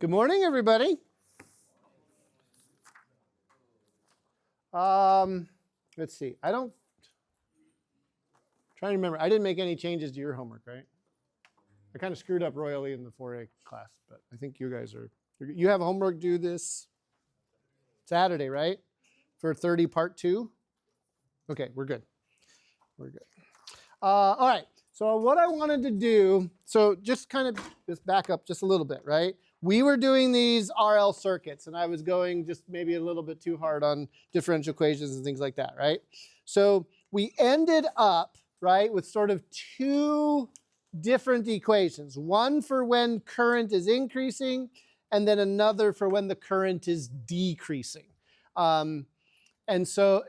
Good morning, everybody. Let's see. Trying to remember. I didn't make any changes to your homework, right? I kind of screwed up royally in the 4A class, but I think you guys are. You have homework due this Saturday, right? For 30 part 2. Okay, we're good. We're good. All right. So what I wanted to do, so just back up just a little bit, right? We were doing these RL circuits, and I was going just maybe a little bit too hard on differential equations and things like that, right? So we ended up, right, with sort of two different equations. One for when current is increasing, and then another for when the current is decreasing. And so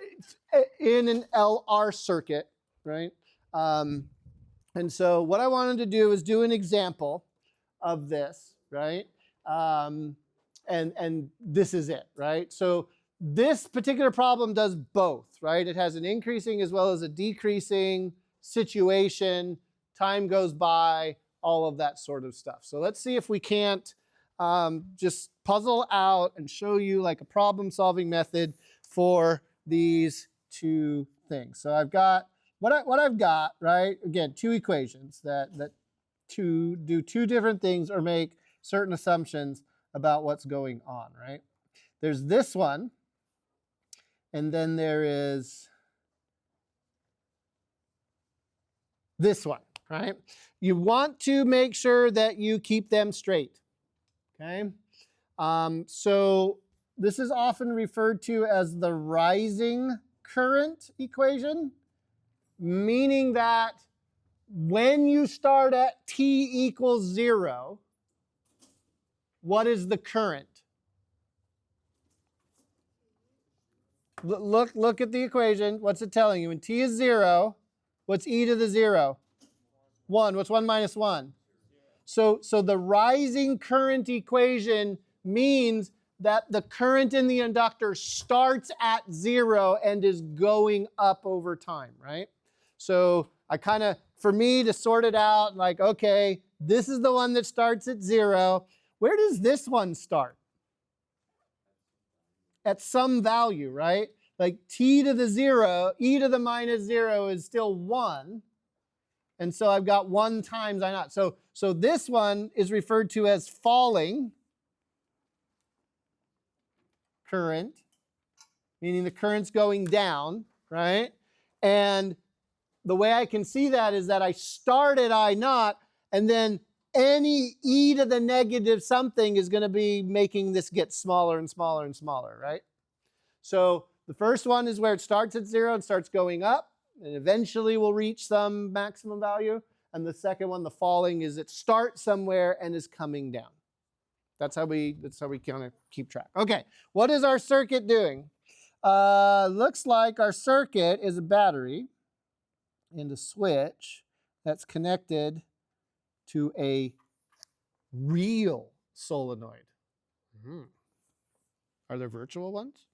in an LR circuit, right? And so what I wanted to do is do an example of this, right? And this is it, right? So this particular problem does both, right? It has an increasing as well as a decreasing situation. Time goes by, all of that sort of stuff. So let's see if we can't just puzzle out and show you like a problem-solving method for these two things. So I've got what I've got, right? Again, two equations that do two different things or make certain assumptions about what's going on, right? There's this one, and then there is this one, right? You want to make sure that you keep them straight, okay? So this is often referred to as the rising current equation, meaning that when you start at t equals 0, what is the current? Look at the equation. What's it telling you? When t is 0, what's e to the 0? 1. What's 1 minus 1? So the rising current equation means that the current in the inductor starts at 0 and is going up over time, right? So for me to sort it out, like, okay, this is the one that starts at 0. Where does this one start? At some value, right? Like t to the 0, e to the minus 0 is still 1. And so I've got 1 times I naught. So this one is referred to as falling current, meaning the current's going down, right? And the way I can see that is that I start at I naught, and then any e to the negative something is going to be making this get smaller and smaller and smaller, right? So the first one is where it starts at 0 and starts going up, and eventually will reach some maximum value. And the second one, the falling, is it starts somewhere and is coming down. That's how we kind of keep track. Okay, what is our circuit doing? Looks like our circuit is a battery and a switch that's connected to a real solenoid. Are there virtual ones?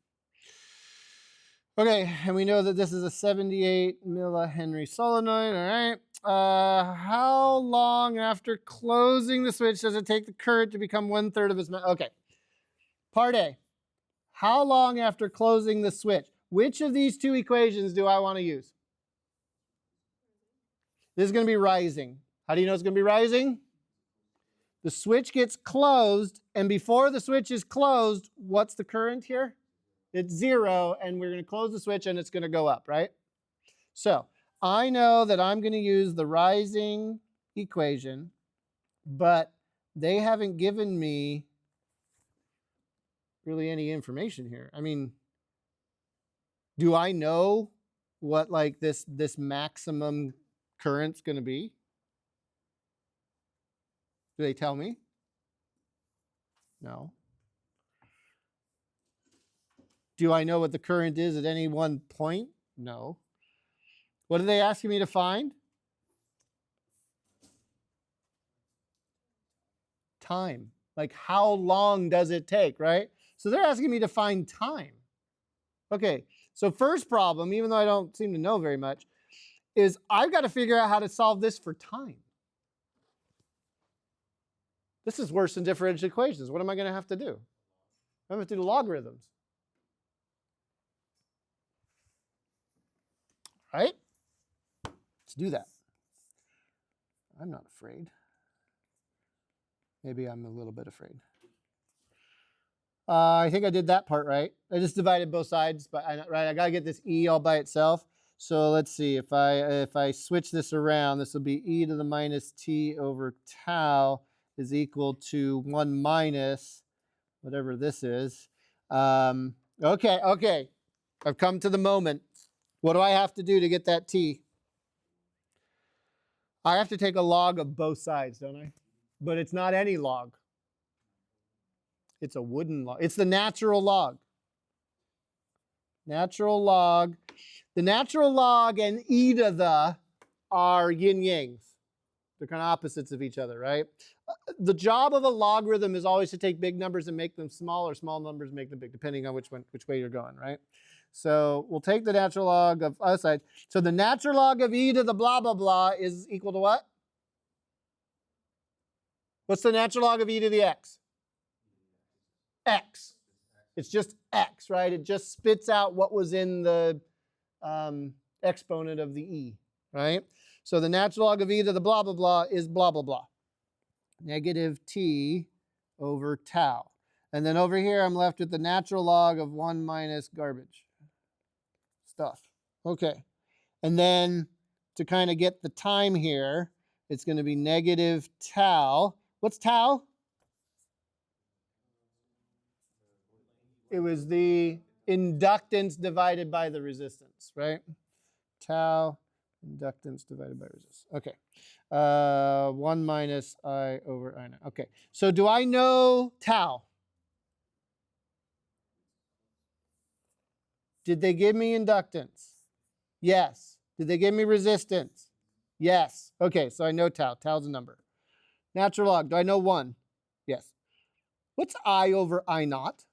Okay, and we know that this is a 78 millihenry solenoid, all right? How long after closing the switch does it take the current to become 1/3 of its mass? Okay, part A. How long after closing the switch? Which of these two equations do I want to use? This is going to be rising. How do you know it's going to be rising? The switch gets closed, and before the switch is closed, what's the current here? It's 0, and we're going to close the switch, and it's going to go up, right? So I know that I'm going to use the rising equation, but they haven't given me really any information here. I mean, do I know what like this maximum current's going to be? Do they tell me? No. Do I know what the current is at any one point? No. What are they asking me to find? Time. Like how long does it take, right? So they're asking me to find time. Okay, so first problem, even though I don't seem to know very much, is I've got to figure out how to solve this for time. This is worse than differential equations. What am I going to have to do? I'm going to have to do logarithms. Right? Let's do that. I'm not afraid. Maybe I'm a little bit afraid. I think I did that part right. I just divided both sides, but I got to get this e all by itself. So let's see. If I switch this around, this will be e to the minus t over tau is equal to 1 minus whatever this is. Okay. I've come to the moment. What do I have to do to get that t? I have to take a log of both sides, don't I? But it's not any log. It's a wooden log. It's the natural log. Natural log. The natural log and e to the are yin-yangs. They're kind of opposites of each other, right? The job of a logarithm is always to take big numbers and make them small, or small numbers make them big, depending on which way you're going, right? So we'll take the natural log of other side. So the natural log of e to the blah, blah, blah is equal to what? What's the natural log of e to the x? X. It's just x, right? It just spits out what was in the exponent of the e, right? So the natural log of e to the blah, blah, blah is blah, blah, blah. Negative t over tau. And then over here, I'm left with the natural log of 1 minus garbage stuff. Okay. And then to kind of get the time here, it's going to be negative tau. What's tau? It was the inductance divided by the resistance, right? Tau, inductance divided by resistance. Okay. 1 minus I over I naught. Okay. So do I know tau? Did they give me inductance? Yes. Did they give me resistance? Yes. Okay, so I know tau. Tau's a number. Natural log, do I know 1? Yes. What's I over I naught?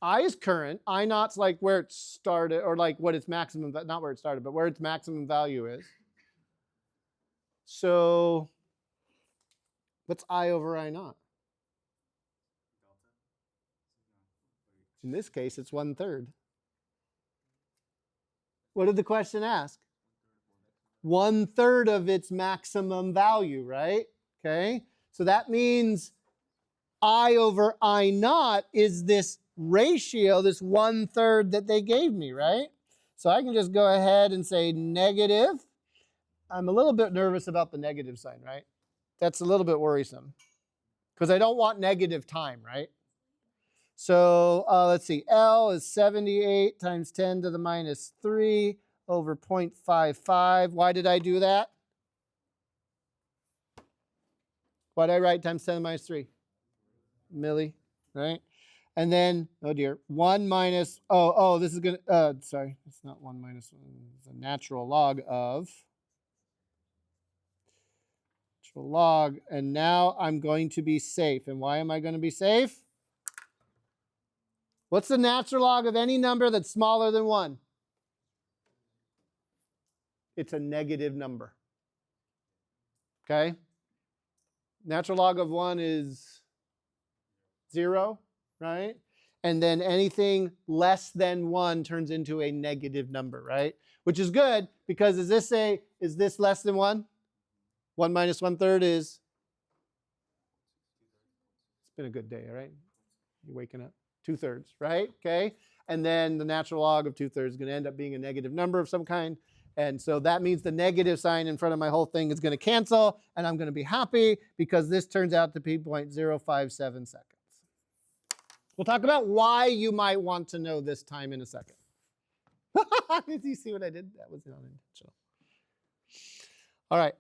I is current. I naught's like where it started, or like what its maximum, not where it started, but where its maximum value is. So what's I over I naught? In this case, it's 1/3. What did the question ask? 1/3 of its maximum value, right? Okay, so that means I over I naught is this ratio, this 1/3 that they gave me, right? So I can just go ahead and say negative. I'm a little bit nervous about the negative sign, right? That's a little bit worrisome because I don't want negative time, right? So let's see, L is 78 times 10 to the minus 3 over 0.55. Why did I do that? Why did I write times 10 to the minus 3? Milli, right? And then, oh dear, 1 minus, this is going to, sorry, it's not 1 minus 1. It's a natural log of, natural log, and now I'm going to be safe. And why am I going to be safe? What's the natural log of any number that's smaller than 1? It's a negative number. Okay? Natural log of 1 is 0, right? And then anything less than 1 turns into a negative number, right? Which is good because is this less than 1? 1 minus 1/3 is, it's been a good day, all right? You're waking up. 2/3, right? Okay. And then the natural log of 2/3 is going to end up being a negative number of some kind. And so that means the negative sign in front of my whole thing is going to cancel, and I'm going to be happy because this turns out to be 0.057 seconds. We'll talk about why you might want to know this time in a second. Did you see what I did? That was unintentional. All right.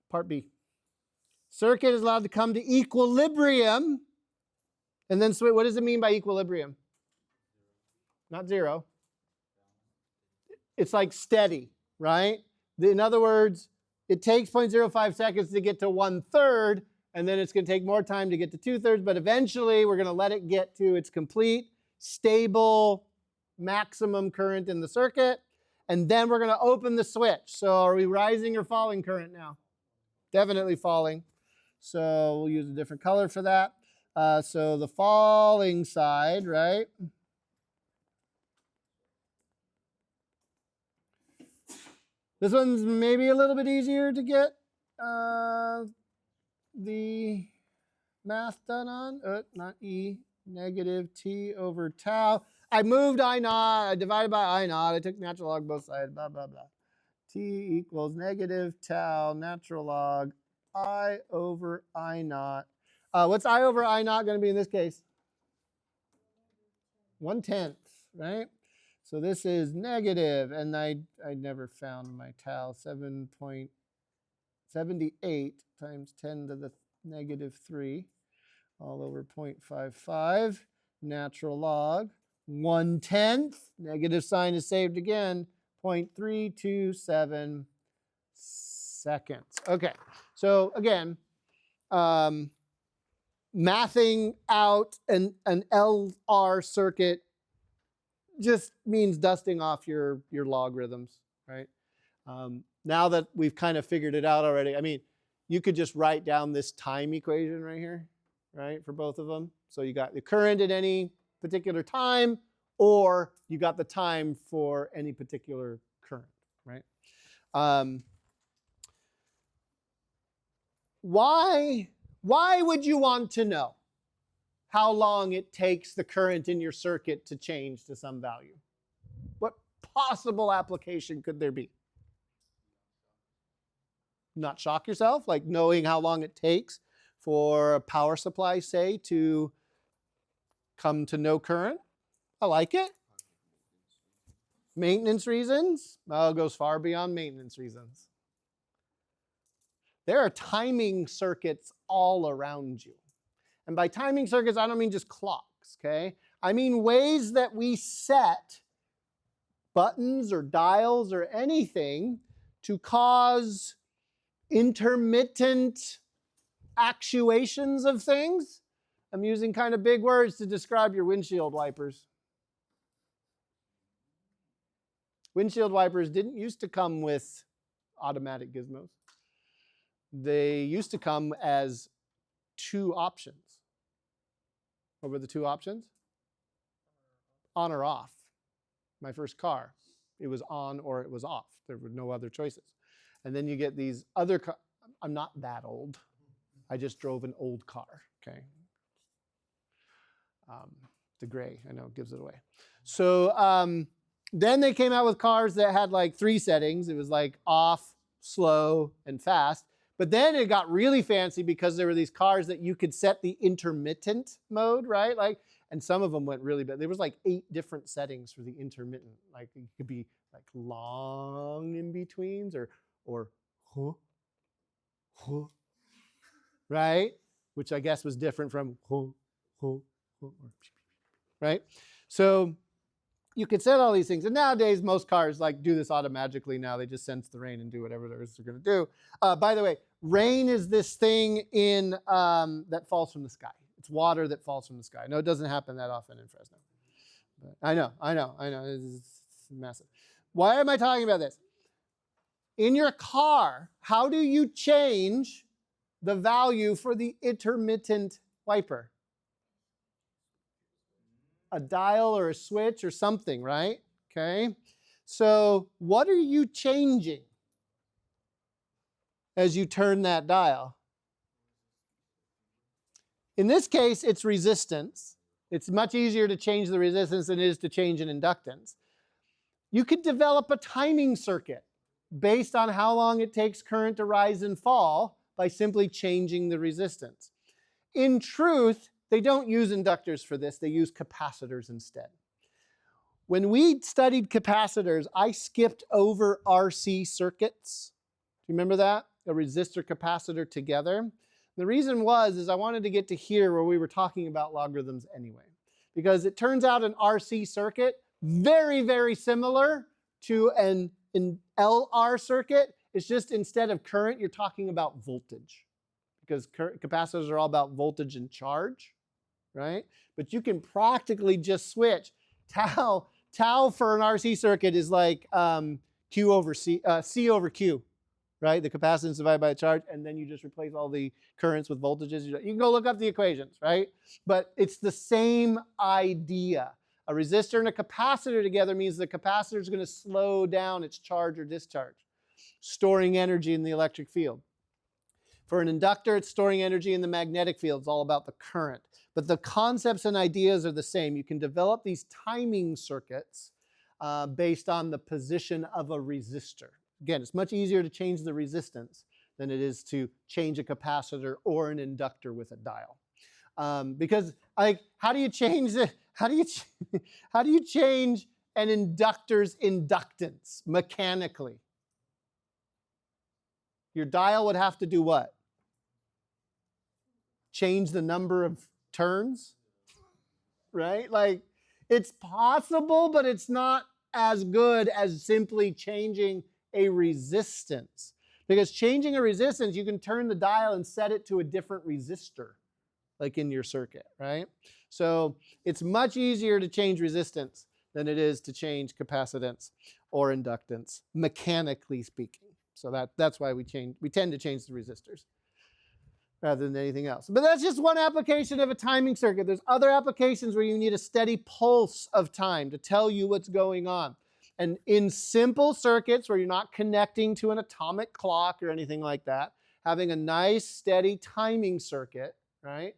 Part B. Circuit is allowed to come to equilibrium. And then, so what does it mean by equilibrium? Not 0. It's like steady, right? In other words, it takes 0.05 seconds to get to 1/3, and then it's going to take more time to get to 2/3, but eventually we're going to let it get to its complete, stable maximum current in the circuit, and then we're going to open the switch. So are we rising or falling current now? Definitely falling. So we'll use a different color for that. So the falling side, right? This one's maybe a little bit easier to get the math done on. Not E, negative T over tau. I moved I naught, I divided by I naught, I took natural log both sides, blah, blah, blah. T equals negative tau natural log I over I naught. What's I over I naught going to be in this case? 1/10, right? So this is negative, and I never found my tau, 7.78 times 10 to the negative 3, all over 0.55, natural log, 1/10, negative sign is saved again, 0.327 seconds. Okay, so again, mathing out an LR circuit just means dusting off your logarithms, right? Now that we've kind of figured it out already, I mean, you could just write down this time equation right here, right, for both of them. So you got the current at any particular time, or you got the time for any particular current, right? Why would you want to know how long it takes the current in your circuit to change to some value? What possible application could there be? Not shock yourself, like knowing how long it takes for a power supply, say, to come to no current. I like it. Maintenance reasons? Well, it goes far beyond maintenance reasons. There are timing circuits all around you. And by timing circuits, I don't mean just clocks, okay? I mean ways that we set buttons or dials or anything to cause intermittent actuations of things. I'm using kind of big words to describe your windshield wipers. Windshield wipers didn't used to come with automatic gizmos. They used to come as 2 options. What were the 2 options? On or off. My first car, it was on or it was off. There were no other choices. And then you get these other cars. I'm not that old. I just drove an old car, okay? The gray, I know, gives it away. So then they came out with cars that had like 3 settings. It was like off, slow, and fast. But then it got really fancy because there were these cars that you could set the intermittent mode, right? Like, and some of them went really bad. There was like 8 different settings for the intermittent. Like it could be like long in betweens or right? Which I guess was different from right? So you could set all these things. And nowadays, most cars like do this automatically now. They just sense the rain and do whatever it is they're going to do. By the way, rain is this thing in that falls from the sky. It's water that falls from the sky. No, it doesn't happen that often in Fresno. But I know. It's massive. Why am I talking about this? In your car, how do you change the value for the intermittent wiper? A dial or a switch or something, right? Okay. So what are you changing as you turn that dial? In this case, it's resistance. It's much easier to change the resistance than it is to change an inductance. You could develop a timing circuit based on how long it takes current to rise and fall by simply changing the resistance. In truth, they don't use inductors for this. They use capacitors instead. When we studied capacitors, I skipped over RC circuits. Do you remember that? A resistor capacitor together. The reason is I wanted to get to here where we were talking about logarithms anyway. Because it turns out an RC circuit, very, very similar to an LR circuit. It's just instead of current, you're talking about voltage. Because capacitors are all about voltage and charge, right? But you can practically just switch tau tau for an RC circuit is like Q over C, C over Q, right? The capacitance divided by the charge, and then you just replace all the currents with voltages. You can go look up the equations, right? But it's the same idea. A resistor and a capacitor together means the capacitor is going to slow down its charge or discharge, storing energy in the electric field. For an inductor, it's storing energy in the magnetic field. It's all about the current. But the concepts and ideas are the same. You can develop these timing circuits based on the position of a resistor. Again, it's much easier to change the resistance than it is to change a capacitor or an inductor with a dial. Because like, how do you change an inductor's inductance mechanically? Your dial would have to do what? Change the number of turns, right? Like, it's possible, but it's not as good as simply changing a resistance. Because changing a resistance, you can turn the dial and set it to a different resistor, like in your circuit, right? So it's much easier to change resistance than it is to change capacitance or inductance, mechanically speaking. So that's why we tend to change the resistors rather than anything else. But that's just one application of a timing circuit. There's other applications where you need a steady pulse of time to tell you what's going on. And in simple circuits where you're not connecting to an atomic clock or anything like that, having a nice steady timing circuit, right,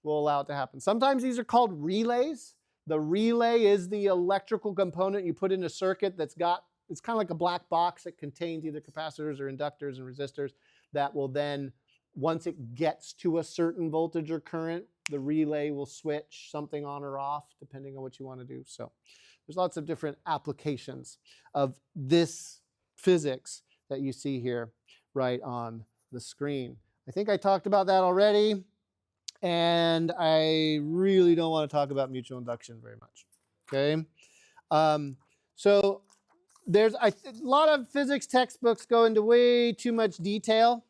will allow it to happen. Sometimes these are called relays. The relay is the electrical component you put in a circuit that's got, it's kind of like a black box that contains either capacitors or inductors and resistors that will then, once it gets to a certain voltage or current, the relay will switch something on or off depending on what you want to do. So there's lots of different applications of this physics that you see here right on the screen. I think I talked about that already, and I really don't want to talk about mutual induction very much. Okay, so there's a lot of physics textbooks go into way too much detail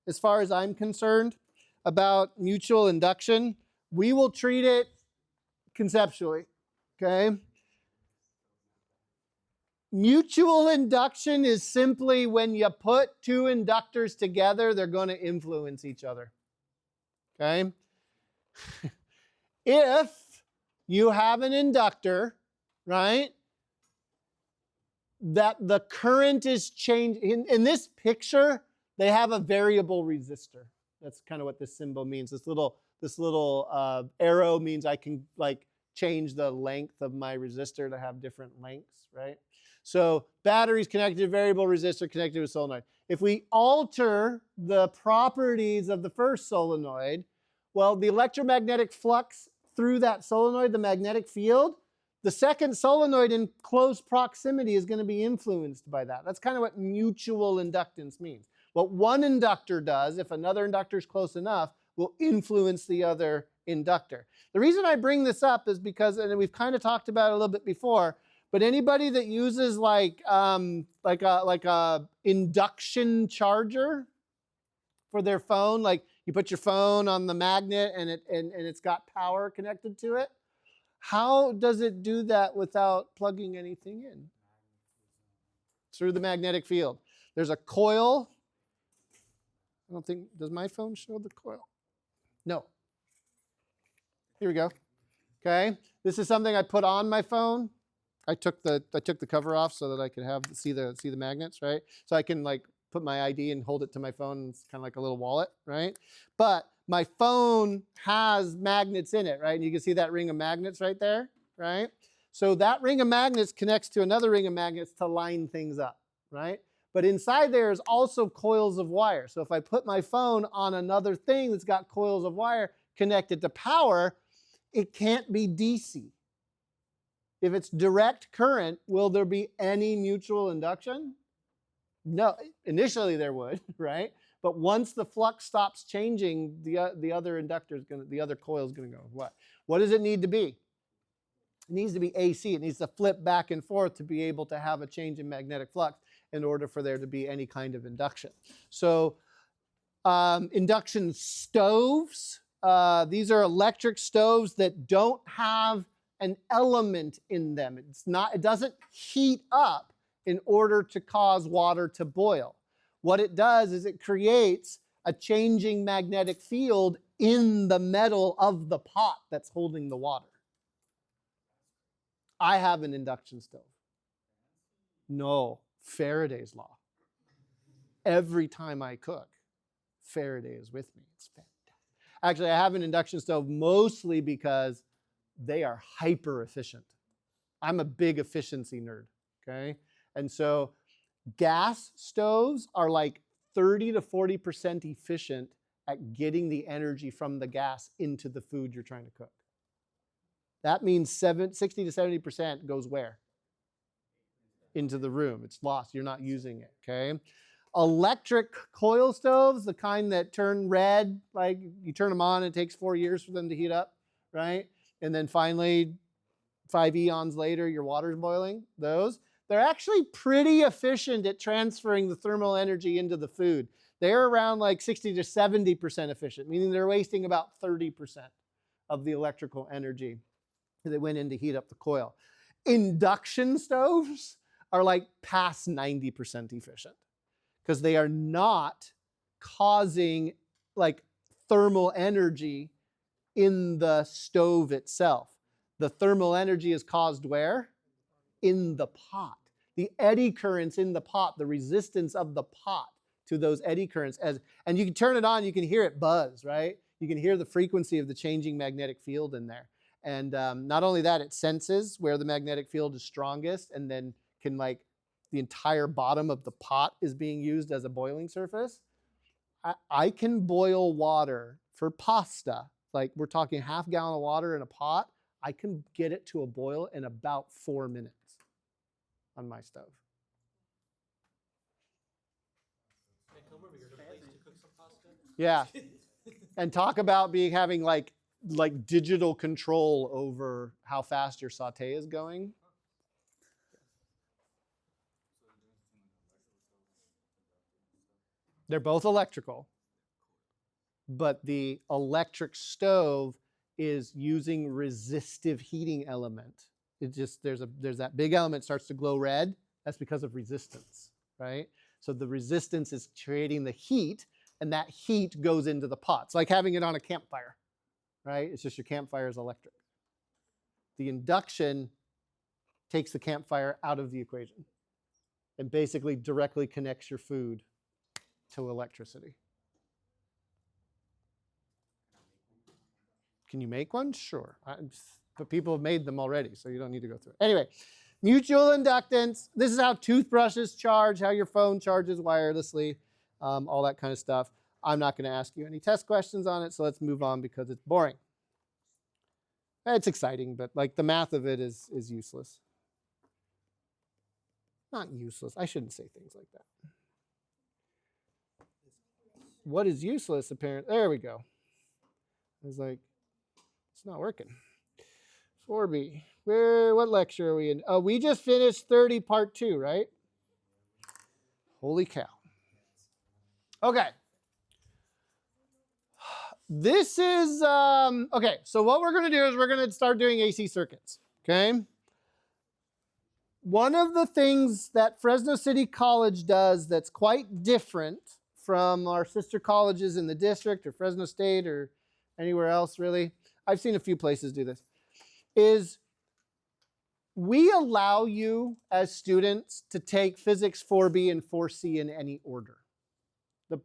as far as I'm concerned about mutual induction. We will treat it conceptually, okay? Mutual induction is simply when you put two inductors together, they're going to influence each other, okay? If you have an inductor, right, that the current is changed, in this picture, they have a variable resistor. That's kind of what this symbol means. This little arrow means I can like change the length of my resistor to have different lengths, right? So batteries connected to variable resistor connected to a solenoid. If we alter the properties of the first solenoid, well, the electromagnetic flux through that solenoid, the magnetic field, the second solenoid in close proximity is going to be influenced by that. That's kind of what mutual inductance means. What one inductor does, if another inductor is close enough, will influence the other inductor. The reason I bring this up is because, and we've kind of talked about it a little bit before, but anybody that uses like a induction charger for their phone, like you put your phone on the magnet and it's got power connected to it, how does it do that without plugging anything in? Through the magnetic field. There's a coil. I don't think, does my phone show the coil? No. Here we go. Okay. This is something I put on my phone. I took the cover off so that I could see the magnets, right? So I can like put my ID and hold it to my phone. It's kind of like a little wallet, right? But my phone has magnets in it, right? And you can see that ring of magnets right there, right? So that ring of magnets connects to another ring of magnets to line things up, right? But inside there is also coils of wire. So if I put my phone on another thing that's got coils of wire connected to power, it can't be DC. If it's direct current, will there be any mutual induction? No, initially there would, right? But once the flux stops changing, the other the other coil is going to go what? What does it need to be? It needs to be AC. It needs to flip back and forth to be able to have a change in magnetic flux in order for there to be any kind of induction. So induction stoves, these are electric stoves that don't have an element in them. It doesn't heat up in order to cause water to boil. What it does is it creates a changing magnetic field in the metal of the pot that's holding the water. I have an induction stove. No, Faraday's law. Every time I cook, Faraday is with me. It's fantastic. Actually, I have an induction stove mostly because they are hyper efficient. I'm a big efficiency nerd, okay? And so gas stoves are like 30 to 40% efficient at getting the energy from the gas into the food you're trying to cook. That means 60 to 70% goes where? Into the room. It's lost. You're not using it, okay? Electric coil stoves, the kind that turn red, like you turn them on, it takes 4 years for them to heat up, right? And then finally, 5 eons later, your water's boiling. They're actually pretty efficient at transferring the thermal energy into the food. They're around like 60 to 70% efficient, meaning they're wasting about 30% of the electrical energy that went in to heat up the coil. Induction stoves are like past 90% efficient because they are not causing like thermal energy in the stove itself. The thermal energy is caused where? In the pot. The eddy currents in the pot, the resistance of the pot to those eddy currents. And you can turn it on, you can hear it buzz, right? You can hear the frequency of the changing magnetic field in there. And not only that, it senses where the magnetic field is strongest and then can like the entire bottom of the pot is being used as a boiling surface. I can boil water for pasta. Like we're talking half gallon of water in a pot. I can get it to a boil in about 4 minutes on my stove. Hey, come over here to place to cook some pasta. Yeah. And talk about having like digital control over how fast your saute is going. They're both electrical, but the electric stove is using resistive heating element. It just there's that big element starts to glow red. That's because of resistance, right? So the resistance is creating the heat, and that heat goes into the pot. It's like having it on a campfire, right? It's just your campfire is electric. The induction takes the campfire out of the equation and basically directly connects your food to electricity. Can you make one? Sure. But people have made them already, so you don't need to go through it. Anyway, mutual inductance. This is how toothbrushes charge, how your phone charges wirelessly, all that kind of stuff. I'm not going to ask you any test questions on it, so let's move on because it's boring. It's exciting, but like the math of it is useless. Not useless. I shouldn't say things like that. What is useless, apparently? There we go. I was like, it's not working. 4B. What lecture are we in? Oh, we just finished 30 part 2, right? Holy cow. Okay. This is, okay, so what we're going to do is we're going to start doing AC circuits, okay? One of the things that Fresno City College does that's quite different from our sister colleges in the district or Fresno State or anywhere else really, I've seen a few places do this, is we allow you as students to take Physics 4B and 4C in any order.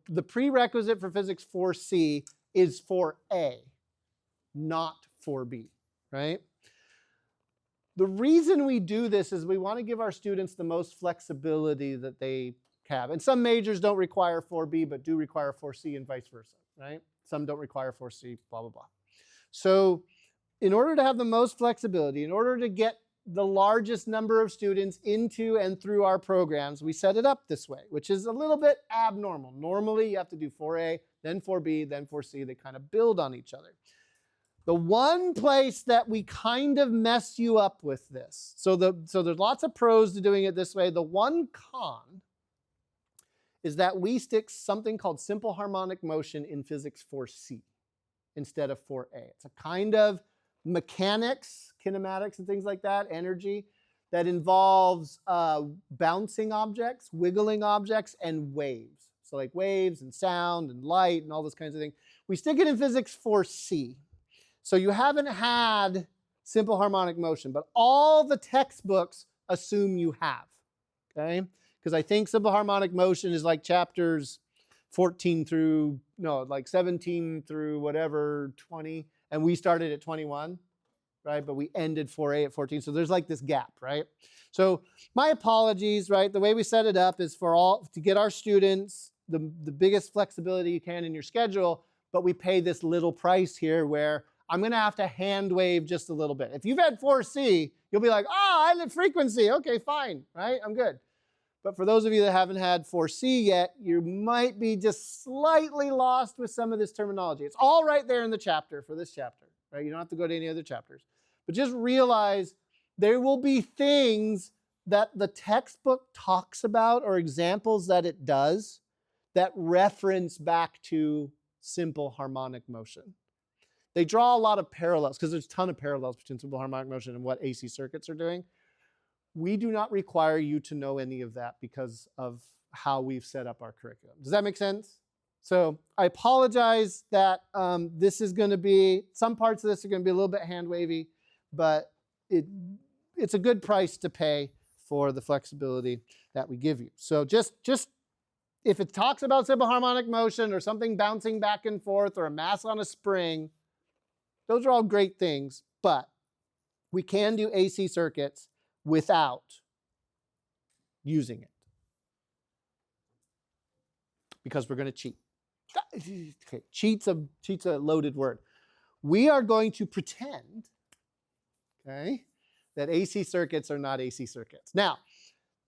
The prerequisite for Physics 4C is 4A, not 4B, right? The reason we do this is we want to give our students the most flexibility that they have. And some majors don't require 4B, but do require 4C and vice versa, right? Some don't require 4C, blah, blah, blah. So in order to have the most flexibility, in order to get the largest number of students into and through our programs, we set it up this way, which is a little bit abnormal. Normally, you have to do 4A, then 4B, then 4C. They kind of build on each other. The one place that we kind of mess you up with this, so there's lots of pros to doing it this way. The one con is that we stick something called simple harmonic motion in Physics 4C instead of 4A. It's a kind of mechanics, kinematics and things like that, energy, that involves bouncing objects, wiggling objects, and waves. So like waves and sound and light and all those kinds of things. We stick it in physics 4C. So you haven't had simple harmonic motion, but all the textbooks assume you have, okay? Because I think simple harmonic motion is like chapters 14 through, no, like 17 through whatever, 20, and we started at 21, right? But we ended 4A at 14, so there's like this gap, right? So my apologies, right? The way we set it up is to get our students the biggest flexibility you can in your schedule, but we pay this little price here where I'm going to have to hand wave just a little bit. If you've had 4C, you'll be like, I live frequency. Okay, fine, right? I'm good. But for those of you that haven't had 4C yet, you might be just slightly lost with some of this terminology. It's all right there in the chapter for this chapter, right? You don't have to go to any other chapters. But just realize there will be things that the textbook talks about or examples that it does that reference back to simple harmonic motion. They draw a lot of parallels because there's a ton of parallels between simple harmonic motion and what AC circuits are doing. We do not require you to know any of that because of how we've set up our curriculum. Does that make sense? So I apologize that this is going to be, some parts of this are going to be a little bit hand wavy, but it's a good price to pay for the flexibility that we give you. So just if it talks about simple harmonic motion or something bouncing back and forth or a mass on a spring, those are all great things, but we can do AC circuits without using it because we're going to cheat. Okay, cheat's a loaded word. We are going to pretend, okay, that AC circuits are not AC circuits. Now,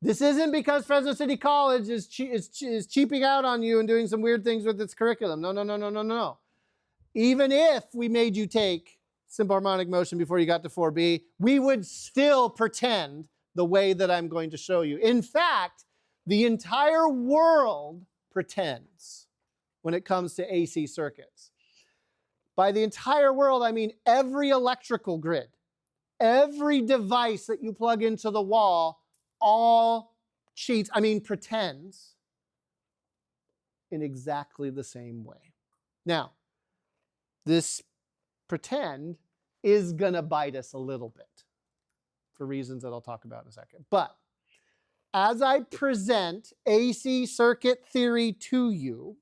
this isn't because Fresno City College is cheaping out on you and doing some weird things with its curriculum. No. Even if we made you take simple harmonic motion before you got to 4B, we would still pretend the way that I'm going to show you. In fact, the entire world pretends when it comes to AC circuits. By the entire world, I mean every electrical grid, every device that you plug into the wall, all pretends in exactly the same way. Now, this pretend is gonna bite us a little bit for reasons that I'll talk about in a second. But as I present AC circuit theory to you,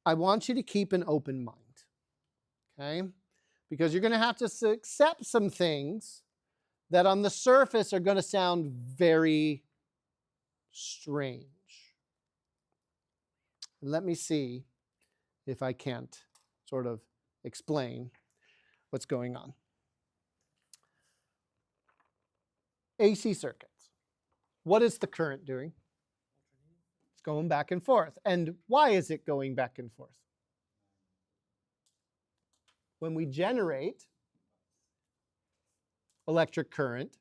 I want you to keep an open mind, okay? Because you're gonna have to accept some things that on the surface are gonna sound very strange. Let me see if I can't sort of explain what's going on. AC circuits. What is the current doing? It's going back and forth. And why is it going back and forth? When we generate electric current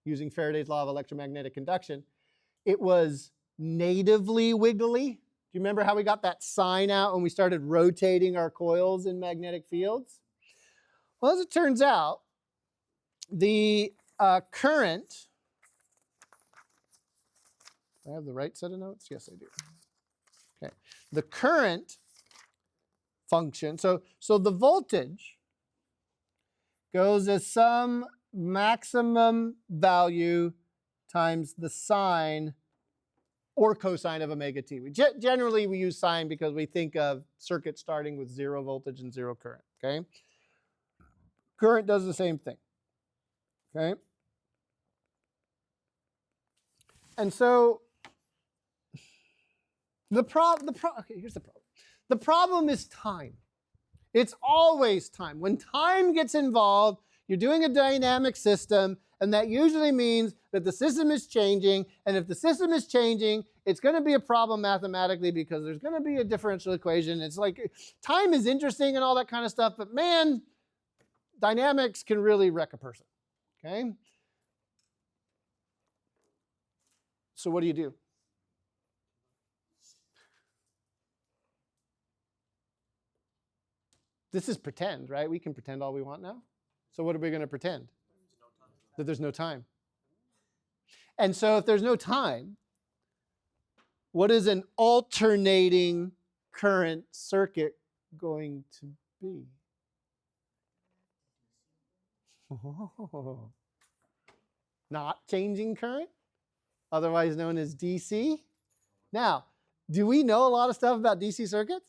using Faraday's law of electromagnetic induction, it was natively wiggly. Do you remember how we got that sign out when we started rotating our coils in magnetic fields? Well, as it turns out, the current, do I have the right set of notes? Yes, I do. Okay. The current function, so the voltage goes as some maximum value times the sine or cosine of omega t. Generally, we use sine because we think of circuits starting with 0 voltage and 0 current, okay? Current does the same thing, okay? And so okay, here's the problem. The problem is time. It's always time. When time gets involved, you're doing a dynamic system, and that usually means that the system is changing, and if the system is changing, it's going to be a problem mathematically because there's going to be a differential equation. It's like time is interesting and all that kind of stuff, but man, dynamics can really wreck a person, okay? So what do you do? This is pretend, right? We can pretend all we want now. So what are we going to pretend? That there's no time. And so if there's no time, what is an alternating current circuit going to be? Not changing current, otherwise known as DC. Now, do we know a lot of stuff about DC circuits?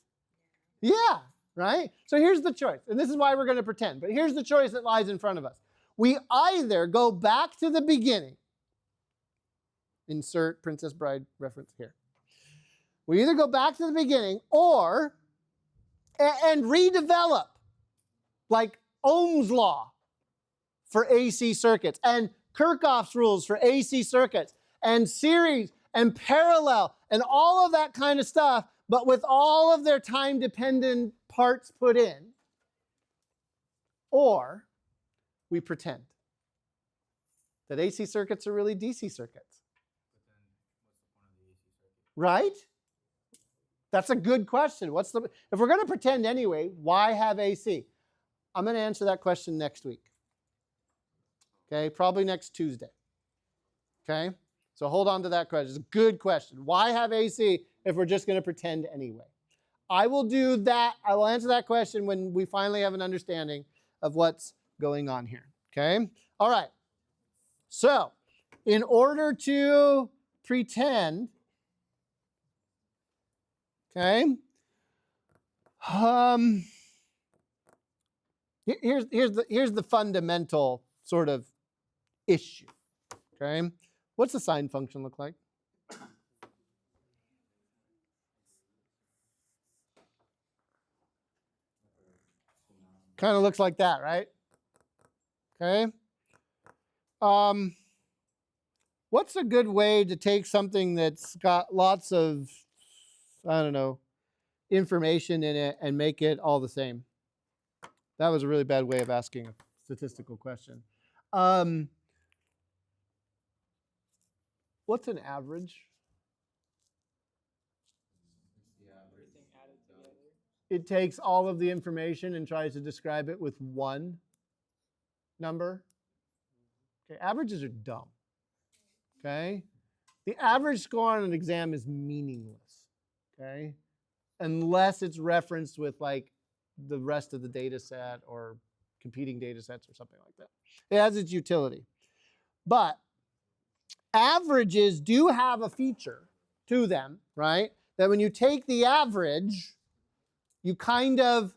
Yeah, right? So here's the choice, and this is why we're going to pretend, but here's the choice that lies in front of us. We either go back to the beginning, insert Princess Bride reference here. We either go back to the beginning or, and redevelop, like Ohm's law for AC circuits, and Kirchhoff's rules for AC circuits, and series, and parallel, and all of that kind of stuff, but with all of their time-dependent parts put in. Or we pretend that AC circuits are really DC circuits. Right? That's a good question. If we're going to pretend anyway, why have AC? I'm going to answer that question next week. Okay, probably next Tuesday. Okay, so hold on to that question. It's a good question. Why have AC if we're just going to pretend anyway? I will do that. I will answer that question when we finally have an understanding of what's going on here. Okay, all right. So, in order to pretend, okay, here's the fundamental sort of issue. Okay, what's the sine function look like? Kind of looks like that, right? Okay. What's a good way to take something that's got lots of, I don't know, information in it and make it all the same? That was a really bad way of asking a statistical question. What's an average? It takes all of the information and tries to describe it with one number. Okay, averages are dumb. Okay? The average score on an exam is meaningless. Okay? Unless it's referenced with like the rest of the data set or competing data sets or something like that. It has its utility. But averages do have a feature to them, right? That when you take the average, you kind of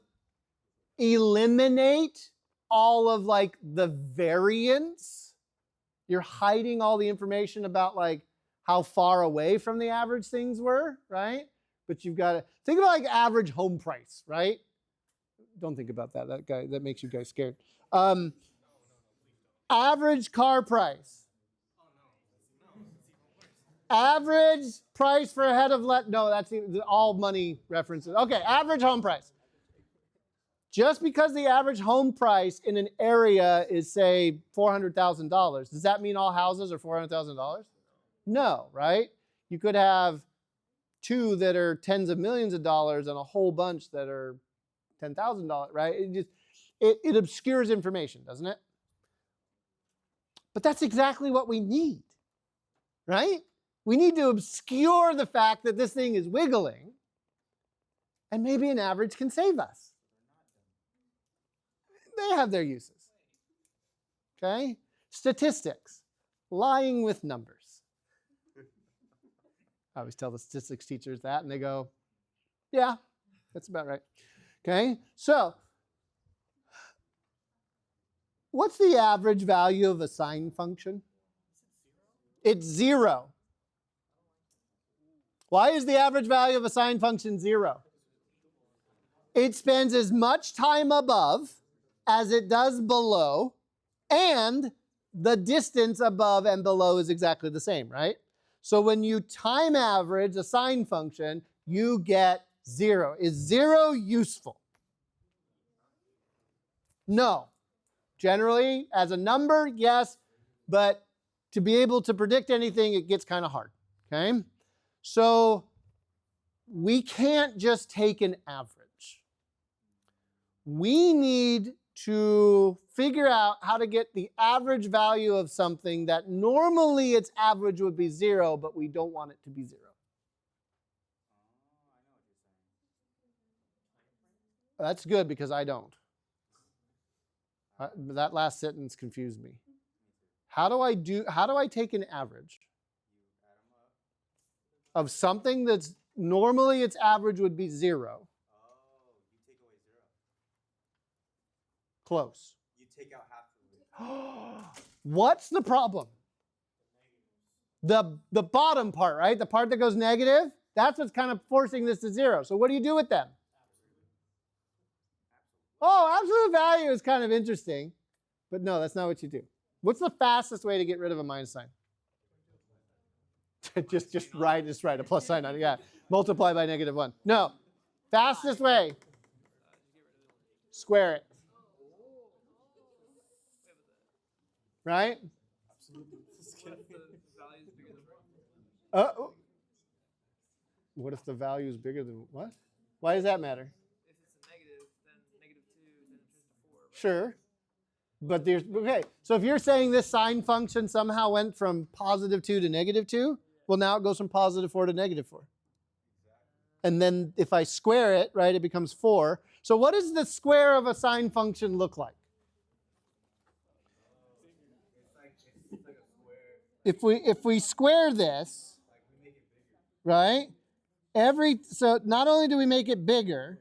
eliminate all of like the variance. You're hiding all the information about like how far away from the average things were, right? But you've got to think about like average home price, right? Don't think about that. That makes you guys scared. Average car price. Average price for a head of no, that's all money references. Okay, average home price. Just because the average home price in an area is, say, $400,000, does that mean all houses are $400,000? No, right? You could have two that are tens of millions of dollars and a whole bunch that are $10,000, right? It obscures information, doesn't it? But that's exactly what we need, right? We need to obscure the fact that this thing is wiggling, and maybe an average can save us. They have their uses. Okay? Statistics. Lying with numbers. I always tell the statistics teachers that, and they go, yeah, that's about right. Okay? So, what's the average value of a sine function? It's 0. Why is the average value of a sine function 0? It spends as much time above as it does below, and the distance above and below is exactly the same, right? So when you time average a sine function, you get 0. Is 0 useful? No. Generally, as a number, yes, but to be able to predict anything, it gets kind of hard, okay? So we can't just take an average. We need to figure out how to get the average value of something that normally its average would be 0, but we don't want it to be 0. That's good because I don't. That last sentence confused me. How do I take an average of something that's normally its average would be 0? You take away 0. Close. You take out half of it. What's the problem? The bottom part, right? The part that goes negative? That's what's kind of forcing this to 0. So what do you do with them? Oh, absolute value is kind of interesting. But no, that's not what you do. What's the fastest way to get rid of a minus sign? just write a plus sign on it. Yeah. Multiply by -1. No. Fastest way. Square it. Right? What if the value is bigger than what? Why does that matter? If it's a negative, then -2, then it turns to 4. Sure. But there's, okay, so if you're saying this sine function somehow went from +2 to -2, well, now it goes from +4 to -4. And then if I square it, right, it becomes 4. So what does the square of a sine function look like? If we square this, right, so not only do we make it bigger,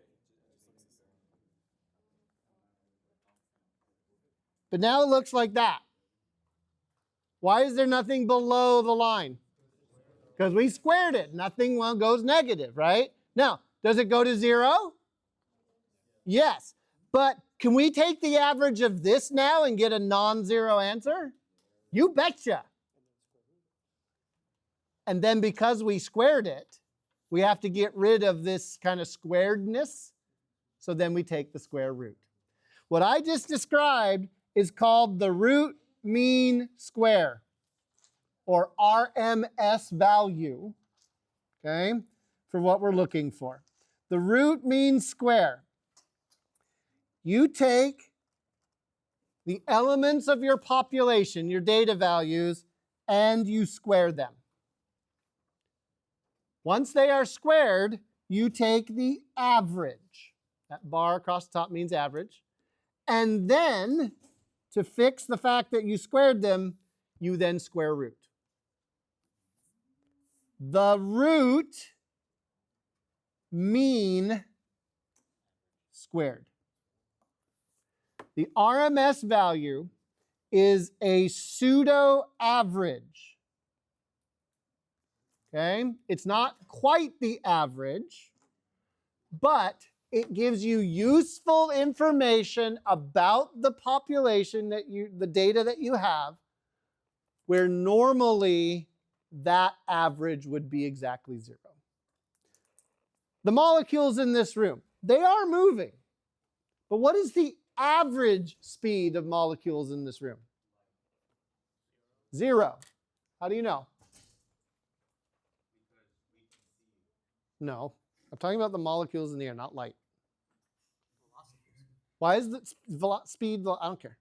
but now it looks like that. Why is there nothing below the line? Because we squared it. Nothing goes negative, right? Now, does it go to 0? Yes. But can we take the average of this now and get a non-zero answer? You betcha. And then because we squared it, we have to get rid of this kind of squaredness. So then we take the square root. What I just described is called the root mean square, or RMS value, okay, for what we're looking for. The root mean square. You take the elements of your population, your data values, and you square them. Once they are squared, you take the average. That bar across the top means average. And then, to fix the fact that you squared them, you then square root. The root mean squared. The RMS value is a pseudo average. Okay? It's not quite the average, but it gives you useful information about the population the data that you have, where normally that average would be exactly 0. The molecules in this room, they are moving. But what is the average speed of molecules in this room? 0. How do you know? No. I'm talking about the molecules in the air, not light. Why is the speed? I don't care.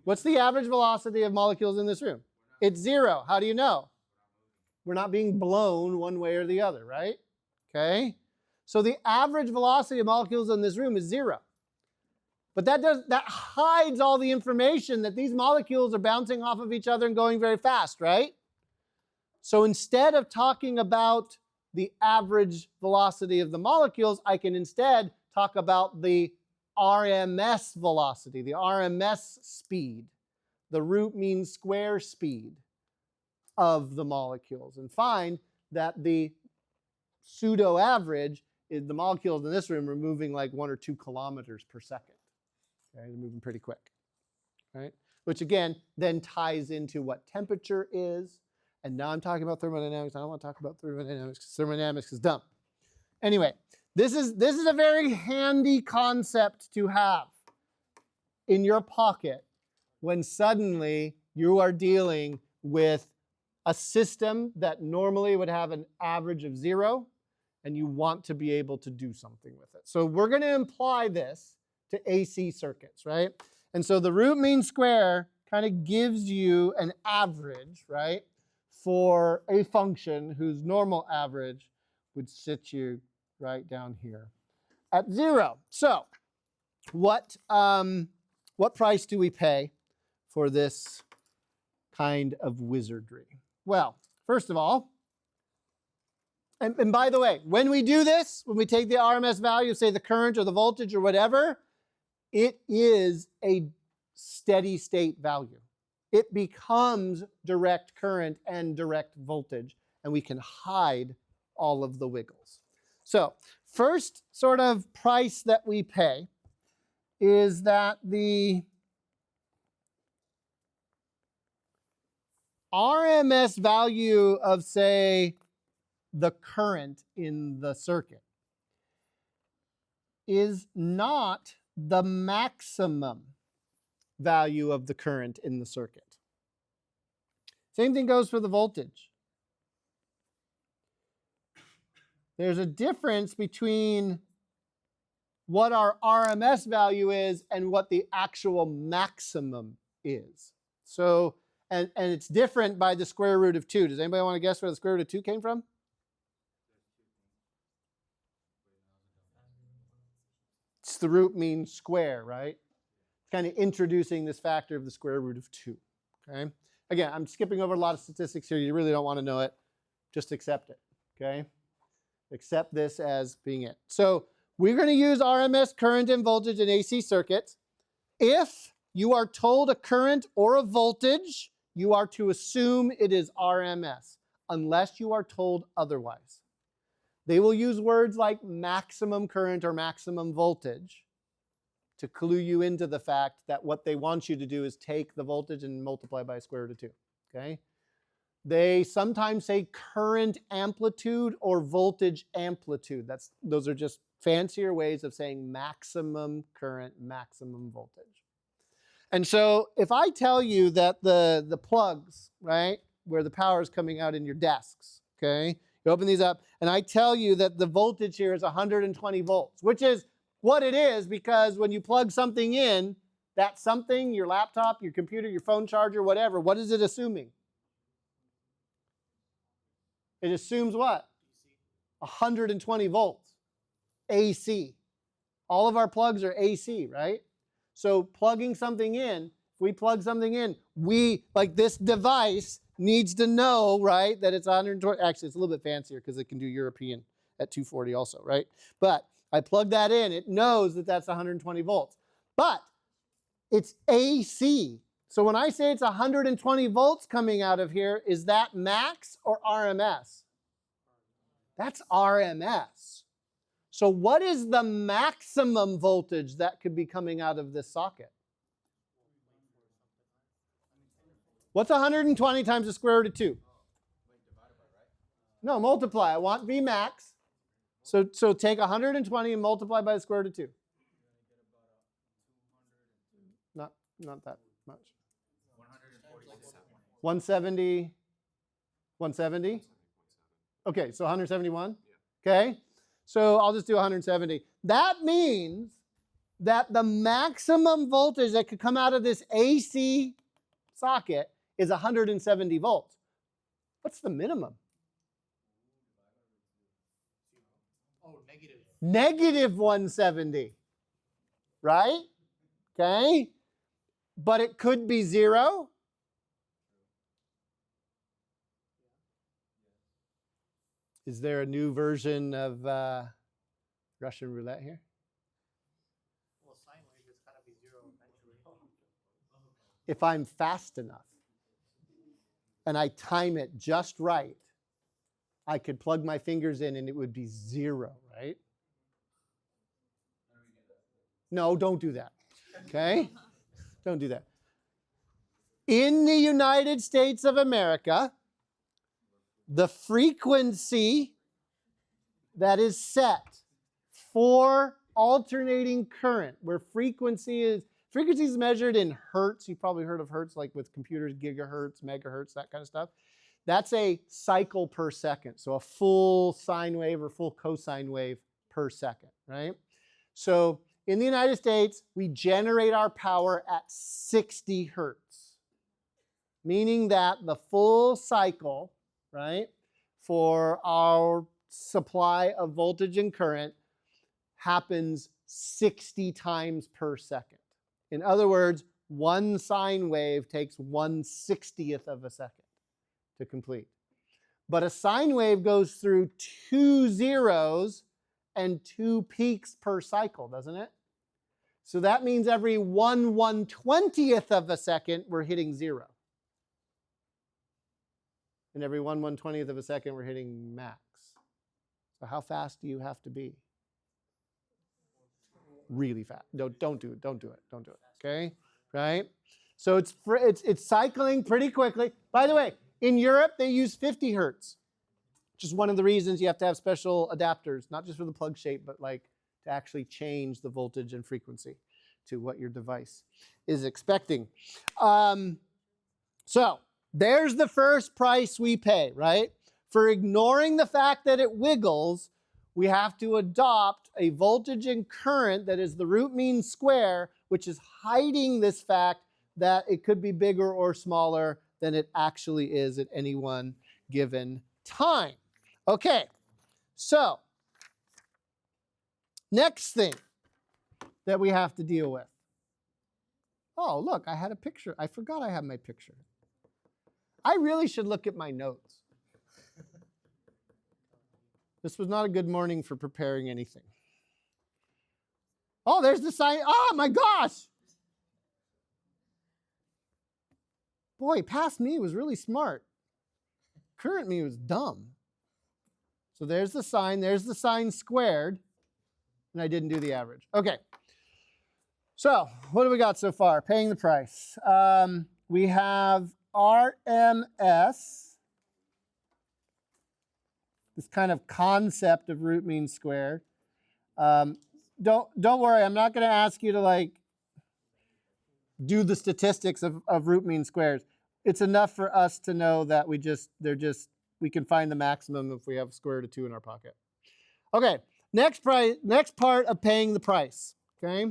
What's the average velocity of molecules in this room? It's 0. How do you know? We're not being blown one way or the other, right? Okay. So the average velocity of molecules in this room is 0. But that hides all the information that these molecules are bouncing off of each other and going very fast, right? So instead of talking about the average velocity of the molecules, I can instead talk about the RMS velocity, the RMS speed, the root mean square speed of the molecules, and find that the pseudo average is the molecules in this room are moving like 1 or 2 kilometers per second. Okay, they're moving pretty quick, right? Which again then ties into what temperature is. And now I'm talking about thermodynamics. I don't want to talk about thermodynamics because thermodynamics is dumb. Anyway, this is a very handy concept to have in your pocket when suddenly you are dealing with a system that normally would have an average of 0, and you want to be able to do something with it. So we're going to imply this to AC circuits, right? And so the root mean square kind of gives you an average, right, for a function whose normal average would sit you right down here at 0. So what price do we pay for this kind of wizardry? Well, first of all, and by the way, when we do this, when we take the RMS value, say the current or the voltage or whatever, it is a steady state value. It becomes direct current and direct voltage, and we can hide all of the wiggles. So first sort of price that we pay is that the RMS value of, say, the current in the circuit is not the maximum value of the current in the circuit. Same thing goes for the voltage. There's a difference between what our RMS value is and what the actual maximum is. So, and it's different by the square root of 2. Does anybody want to guess where the square root of 2 came from? It's the root mean square, right? Kind of introducing this factor of the square root of 2. Okay. Again, I'm skipping over a lot of statistics here. You really don't want to know it. Just accept it. Okay. Accept this as being it. So we're going to use RMS current and voltage in AC circuits. If you are told a current or a voltage, you are to assume it is RMS, unless you are told otherwise. They will use words like maximum current or maximum voltage to clue you into the fact that what they want you to do is take the voltage and multiply by square root of 2. Okay? They sometimes say current amplitude or voltage amplitude. Those are just fancier ways of saying maximum current, maximum voltage. And so if I tell you that the plugs, right, where the power is coming out in your desks, okay, you open these up, and I tell you that the voltage here is 120 volts, which is what it is, because when you plug something in, that something, your laptop, your computer, your phone charger, whatever, what is it assuming? It assumes what? 120 volts, AC. All of our plugs are AC, right? So plugging something in, if we plug something in, like this device needs to know, right, that it's 120. Actually, it's a little bit fancier because it can do European at 240 also, right? But I plug that in, it knows that that's 120 volts. But it's AC. So when I say it's 120 volts coming out of here, is that max or RMS? That's RMS. So what is the maximum voltage that could be coming out of this socket? What's 120 times the square root of 2? No, multiply. I want V max. So take 120 and multiply by the square root of 2. Not that much. 170. 170? Okay, so 171? Okay. So I'll just do 170. That means that the maximum voltage that could come out of this AC socket is 170 volts. What's the minimum? Oh, negative. Negative 170. Right? Okay. But it could be 0. Is there a new version of Russian roulette here? Well, sine wave is gotta be 0 eventually. If I'm fast enough and I time it just right, I could plug my fingers in and it would be 0, right? No, don't do that. Okay? Don't do that. In the United States of America, the frequency that is set for alternating current, where frequency is measured in hertz. You've probably heard of hertz, like with computers, gigahertz, megahertz, that kind of stuff. That's a cycle per second. So a full sine wave or full cosine wave per second, right? So in the United States, we generate our power at 60 hertz, meaning that the full cycle, right, for our supply of voltage and current happens 60 times per second. In other words, one sine wave takes 1/60th of a second to complete. But a sine wave goes through 2 zeros and 2 peaks per cycle, doesn't it? So that means every 1/120th of a second, we're hitting 0. And every 1/120th of a second, we're hitting max. So how fast do you have to be? Really fast. Don't do it. Don't do it. Don't do it. Okay? Right? So it's cycling pretty quickly. By the way, in Europe, they use 50 hertz, which is one of the reasons you have to have special adapters, not just for the plug shape, but like to actually change the voltage and frequency to what your device is expecting. So there's the first price we pay, right? For ignoring the fact that it wiggles, we have to adopt a voltage and current that is the root mean square, which is hiding this fact that it could be bigger or smaller than it actually is at any one given time. Okay, so next thing that we have to deal with. Oh, look, I had a picture. I forgot I had my picture. I really should look at my notes. This was not a good morning for preparing anything. Oh, there's the sign. Oh, my gosh. Boy, past me was really smart. Current me was dumb. So there's the sign squared, and I didn't do the average. Okay. So what do we got so far? Paying the price. We have RMS, this kind of concept of root mean squared. Don't worry, I'm not going to ask you to like do the statistics of root mean squares. It's enough for us to know that we can find the maximum if we have square root of 2 in our pocket. Okay, next part of paying the price. Okay,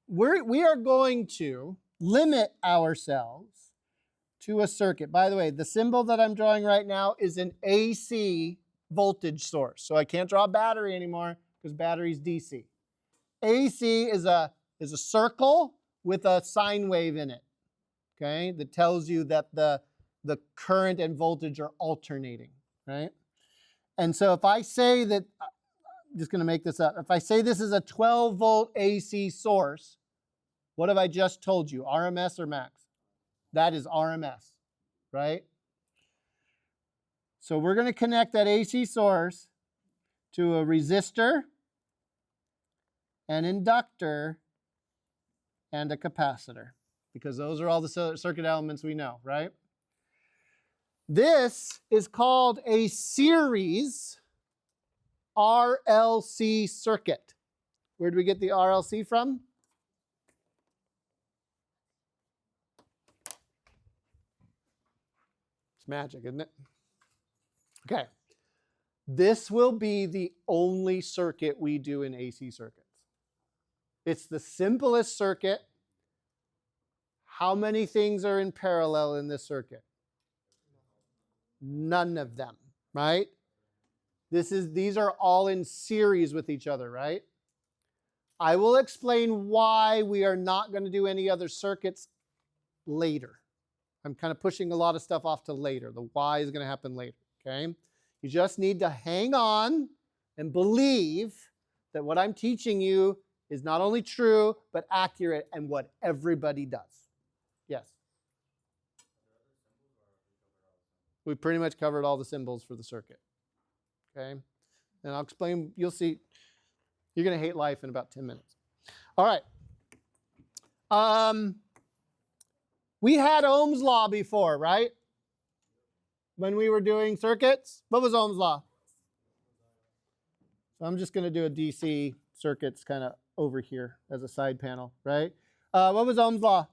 we are going to limit ourselves to a circuit. By the way, the symbol that I'm drawing right now is an AC voltage source. So I can't draw a battery anymore because battery's DC. AC is a circle with a sine wave in it, okay, that tells you that the current and voltage are alternating, right? And so if I say that, I'm just going to make this up. If I say this is a 12-volt AC source, what have I just told you, RMS or max? That is RMS, right? So we're going to connect that AC source to a resistor, an inductor, and a capacitor, because those are all the circuit elements we know, right? This is called a series RLC circuit. Where do we get the RLC from? It's magic, isn't it? Okay. This will be the only circuit we do in AC circuits. It's the simplest circuit. How many things are in parallel in this circuit? None of them, right? These are all in series with each other, right? I will explain why we are not going to do any other circuits later. I'm kind of pushing a lot of stuff off to later. The why is going to happen later, okay? You just need to hang on and believe that what I'm teaching you is not only true, but accurate and what everybody does. Yes? We pretty much covered all the symbols for the circuit, okay? And I'll explain, you'll see, you're going to hate life in about 10 minutes. All right. We had Ohm's law before, right? When we were doing circuits. What was Ohm's law? So I'm just going to do a DC circuits kind of over here as a side panel, right? What was Ohm's law?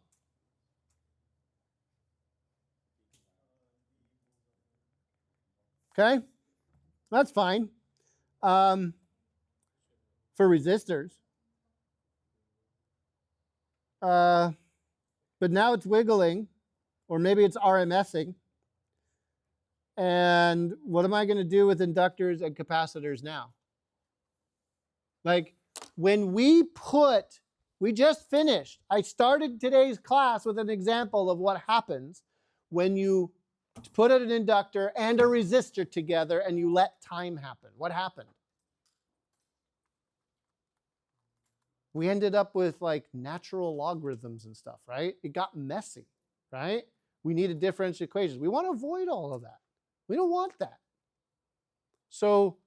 Okay, that's fine. for resistors. But now it's wiggling, or maybe it's RMSing. And what am I going to do with inductors and capacitors now? Like when we just finished. I started today's class with an example of what happens when you put an inductor and a resistor together and you let time happen. What happened? We ended up with like natural logarithms and stuff, right? It got messy, right? We needed differential equations. We want to avoid all of that. We don't want that. So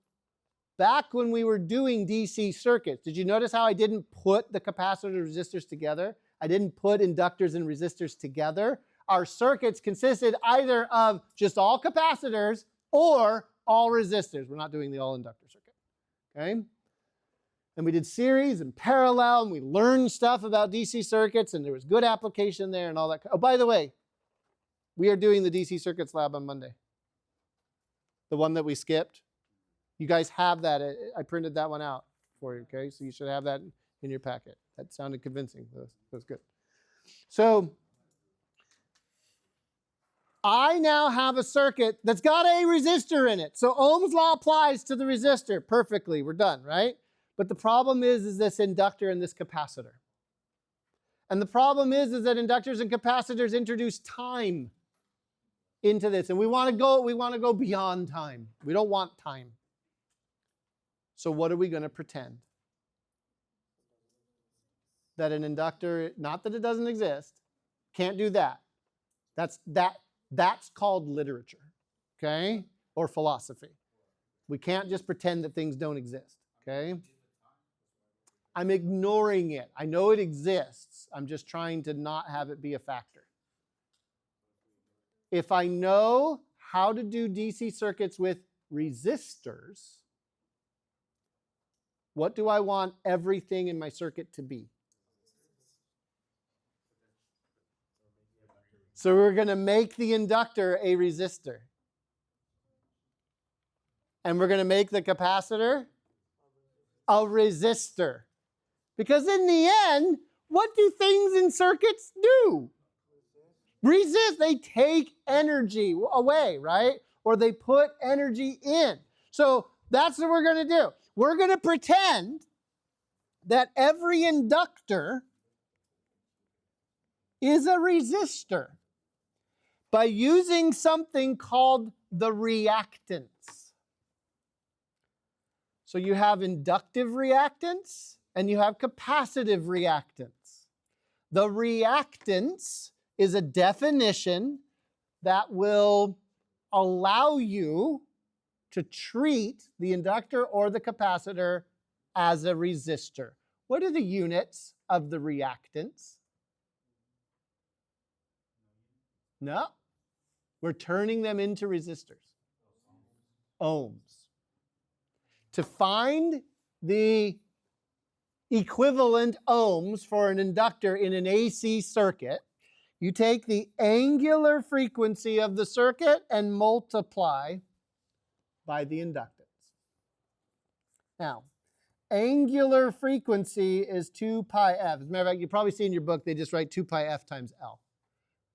back when we were doing DC circuits, did you notice how I didn't put the capacitors and resistors together? I didn't put inductors and resistors together. Our circuits consisted either of just all capacitors or all resistors. We're not doing the all inductor circuit, okay? And we did series and parallel, and we learned stuff about DC circuits, and there was good application there and all that. Oh, by the way, we are doing the DC circuits lab on Monday. The one that we skipped. You guys have that. I printed that one out for you, okay? So you should have that in your packet. That sounded convincing. That was good. So I now have a circuit that's got a resistor in it. So Ohm's law applies to the resistor perfectly. We're done, right? But the problem is this inductor and this capacitor. And the problem is that inductors and capacitors introduce time into this. And we want to go beyond time. We don't want time. So what are we going to pretend? That an inductor, not that it doesn't exist, can't do that. That's called literature, okay? Or philosophy. We can't just pretend that things don't exist, okay? I'm ignoring it. I know it exists. I'm just trying to not have it be a factor. If I know how to do DC circuits with resistors, what do I want everything in my circuit to be? So we're going to make the inductor a resistor. And we're going to make the capacitor a resistor. Because in the end, what do things in circuits do? Resist. They take energy away, right? Or they put energy in. So that's what we're going to do. We're going to pretend that every inductor is a resistor by using something called the reactance. So you have inductive reactance and you have capacitive reactance. The reactance is a definition that will allow you to treat the inductor or the capacitor as a resistor. What are the units of the reactance? No. We're turning them into resistors. Ohms. To find the equivalent ohms for an inductor in an AC circuit, you take the angular frequency of the circuit and multiply by the inductance. Now, angular frequency is 2 pi f. As a matter of fact, you probably see in your book, they just write 2 pi f times L.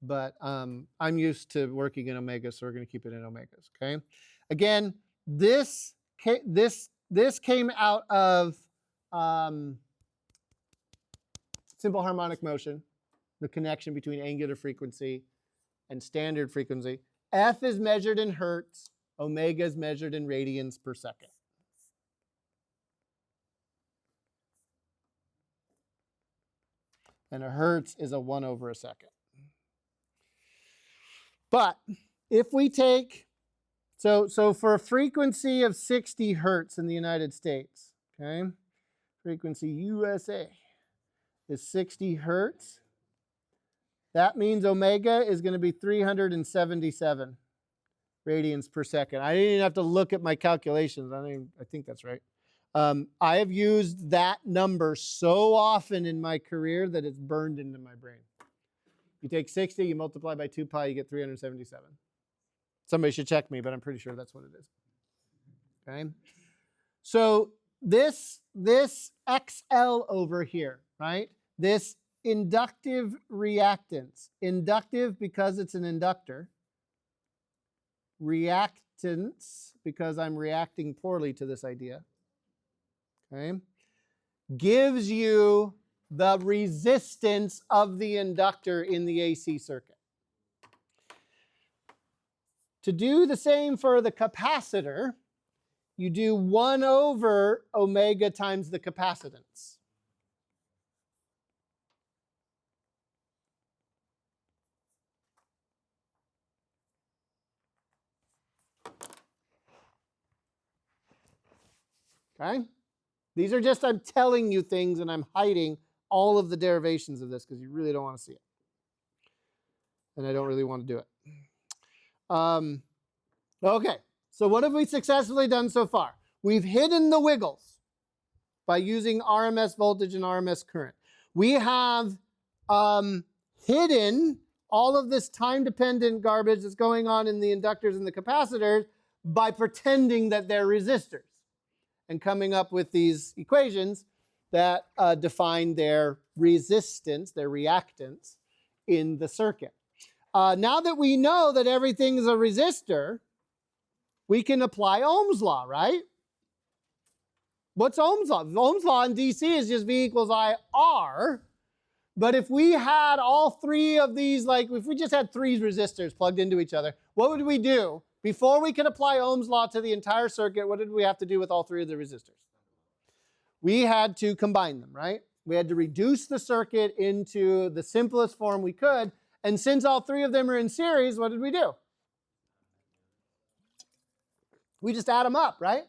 But I'm used to working in omega, so we're going to keep it in omegas, okay? Again, this came out of simple harmonic motion, the connection between angular frequency and standard frequency. F is measured in hertz. Omega is measured in radians per second. And a hertz is a 1 over a second. But if we take, so for a frequency of 60 hertz in the United States, okay, frequency USA is 60 hertz. That means omega is going to be 377 radians per second. I didn't even have to look at my calculations. I think that's right. I have used that number so often in my career that it's burned into my brain. You take 60, you multiply by 2 pi, you get 377. Somebody should check me, but I'm pretty sure that's what it is. Okay? So this XL over here, right? This inductive reactance. Inductive because it's an inductor. Reactance because I'm reacting poorly to this idea. Okay? Gives you the resistance of the inductor in the AC circuit. To do the same for the capacitor, you do 1 over omega times the capacitance. Okay? These are just, I'm telling you things and I'm hiding all of the derivations of this because you really don't want to see it. And I don't really want to do it. Okay, so what have we successfully done so far? We've hidden the wiggles by using RMS voltage and RMS current. We have hidden all of this time-dependent garbage that's going on in the inductors and the capacitors by pretending that they're resistors and coming up with these equations that define their resistance, their reactance in the circuit. Now that we know that everything is a resistor, we can apply Ohm's law, right? What's Ohm's law? Ohm's law in DC is just V equals IR. But if we had all three of these, like if we just had three resistors plugged into each other, what would we do? Before we could apply Ohm's law to the entire circuit, what did we have to do with all three of the resistors? We had to combine them, right? We had to reduce the circuit into the simplest form we could. And since all three of them are in series, what did we do? We just add them up, right?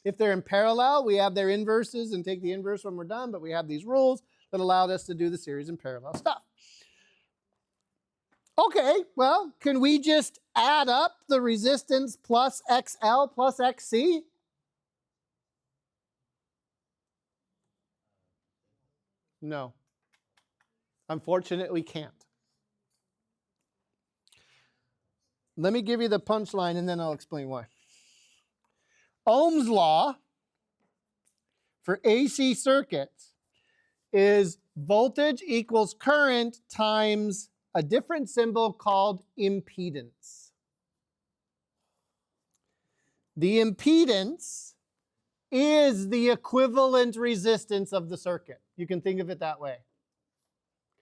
If they're in parallel, we have their inverses and take the inverse when we're done, but we have these rules that allowed us to do the series and parallel stuff. Okay, well, can we just add up the resistance plus XL plus XC? No. Unfortunately, can't. Let me give you the punchline and then I'll explain why. Ohm's law for AC circuits is voltage equals current times a different symbol called impedance. The impedance is the equivalent resistance of the circuit. You can think of it that way.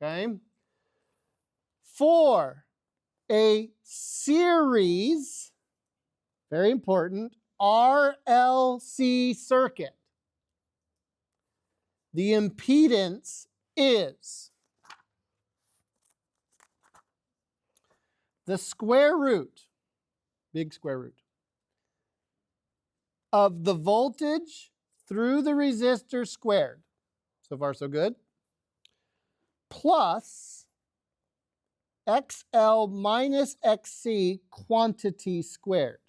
Okay? For a series, very important, RLC circuit, the impedance is the square root, big square root, of the voltage through the resistor squared. So far, so good. Plus XL minus XC quantity squared.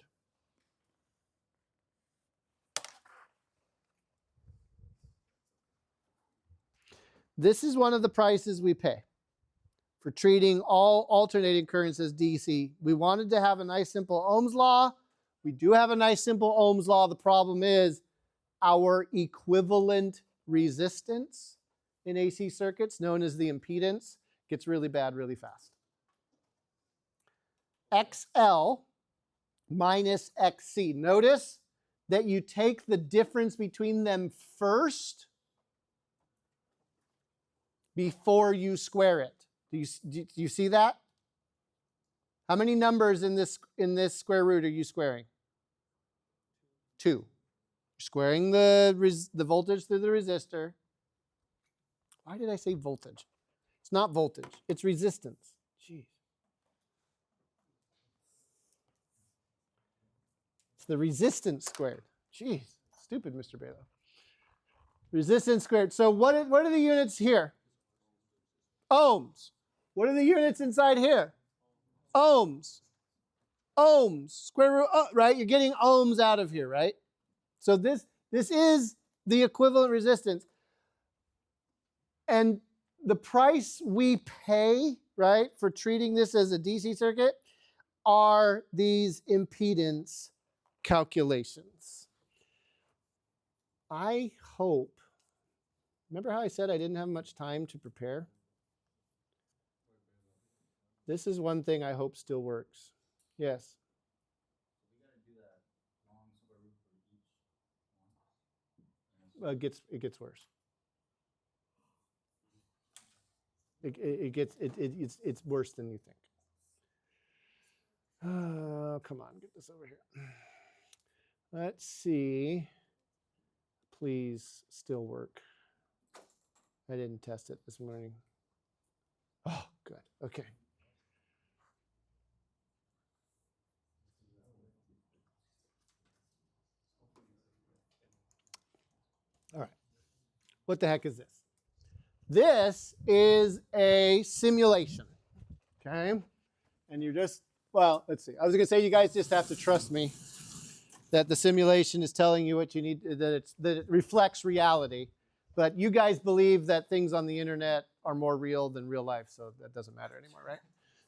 This is one of the prices we pay for treating all alternating currents as DC. We wanted to have a nice simple Ohm's law. We do have a nice simple Ohm's law. The problem is our equivalent resistance in AC circuits, known as the impedance, gets really bad really fast. XL minus XC. Notice that you take the difference between them first before you square it. Do you see that? How many numbers in this square root are you squaring? 2. You're squaring the voltage through the resistor. Why did I say voltage? It's not voltage. It's resistance. Jeez. It's the resistance squared. Jeez. Stupid, Mr. Balogh. Resistance squared. So what are the units here? Ohms. What are the units inside here? Ohms. Ohms. Square root, right? You're getting ohms out of here, right? So this is the equivalent resistance. And the price we pay, right, for treating this as a DC circuit are these impedance calculations. I hope, remember how I said I didn't have much time to prepare? This is one thing I hope still works. Yes. It gets worse. It's worse than you think. Come on, get this over here. Let's see. Please still work. I didn't test it this morning. Oh, good. Okay. All right. What the heck is this? This is a simulation. Okay. And you're just, well, let's see. I was going to say you guys just have to trust me that the simulation is telling you what you need, that it reflects reality. But you guys believe that things on the internet are more real than real life, so that doesn't matter anymore, right?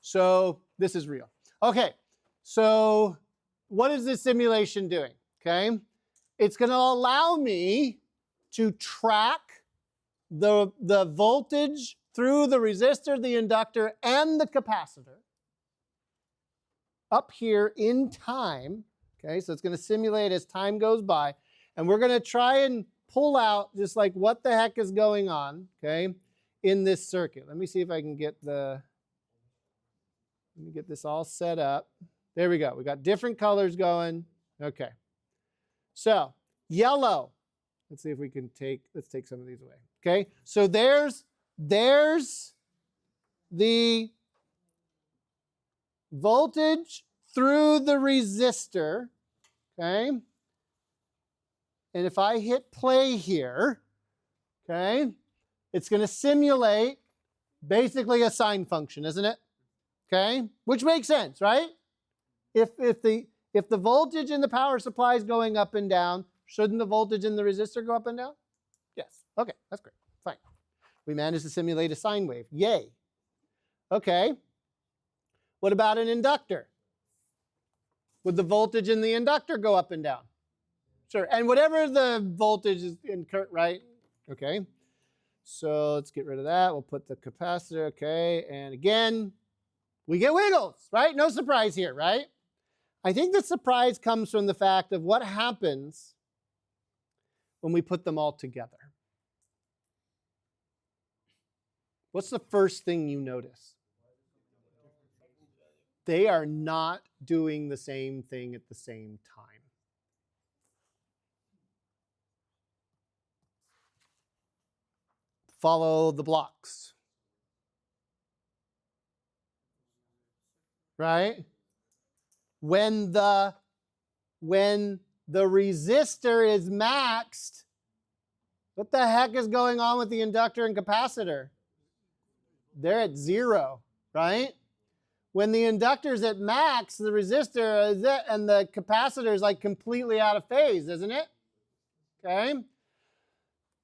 So this is real. Okay, so what is this simulation doing? Okay, it's going to allow me to track the voltage through the resistor, the inductor, and the capacitor up here in time. Okay, so it's going to simulate as time goes by. And we're going to try and pull out just like what the heck is going on, okay, in this circuit. Let me see if I can get let me get this all set up. There we go. We got different colors going. Okay. So yellow. Let's see if we can let's take some of these away. Okay, so there's the voltage through the resistor, okay? And if I hit play here, okay, it's going to simulate basically a sine function, isn't it? Okay, which makes sense, right? If the voltage in the power supply is going up and down, shouldn't the voltage in the resistor go up and down? Yes. Okay, that's great. Fine. We managed to simulate a sine wave. Yay. Okay. What about an inductor? Would the voltage in the inductor go up and down? Sure. And whatever the voltage is in current, right? Okay. So let's get rid of that. We'll put the capacitor. Okay. And again, we get wiggles, right? No surprise here, right? I think the surprise comes from the fact of what happens when we put them all together. What's the first thing you notice? They are not doing the same thing at the same time. Follow the blocks. Right? When the resistor is maxed, what the heck is going on with the inductor and capacitor? They're at 0, right? When the inductor's at max, the resistor is at, and the capacitor is like completely out of phase, isn't it? Okay.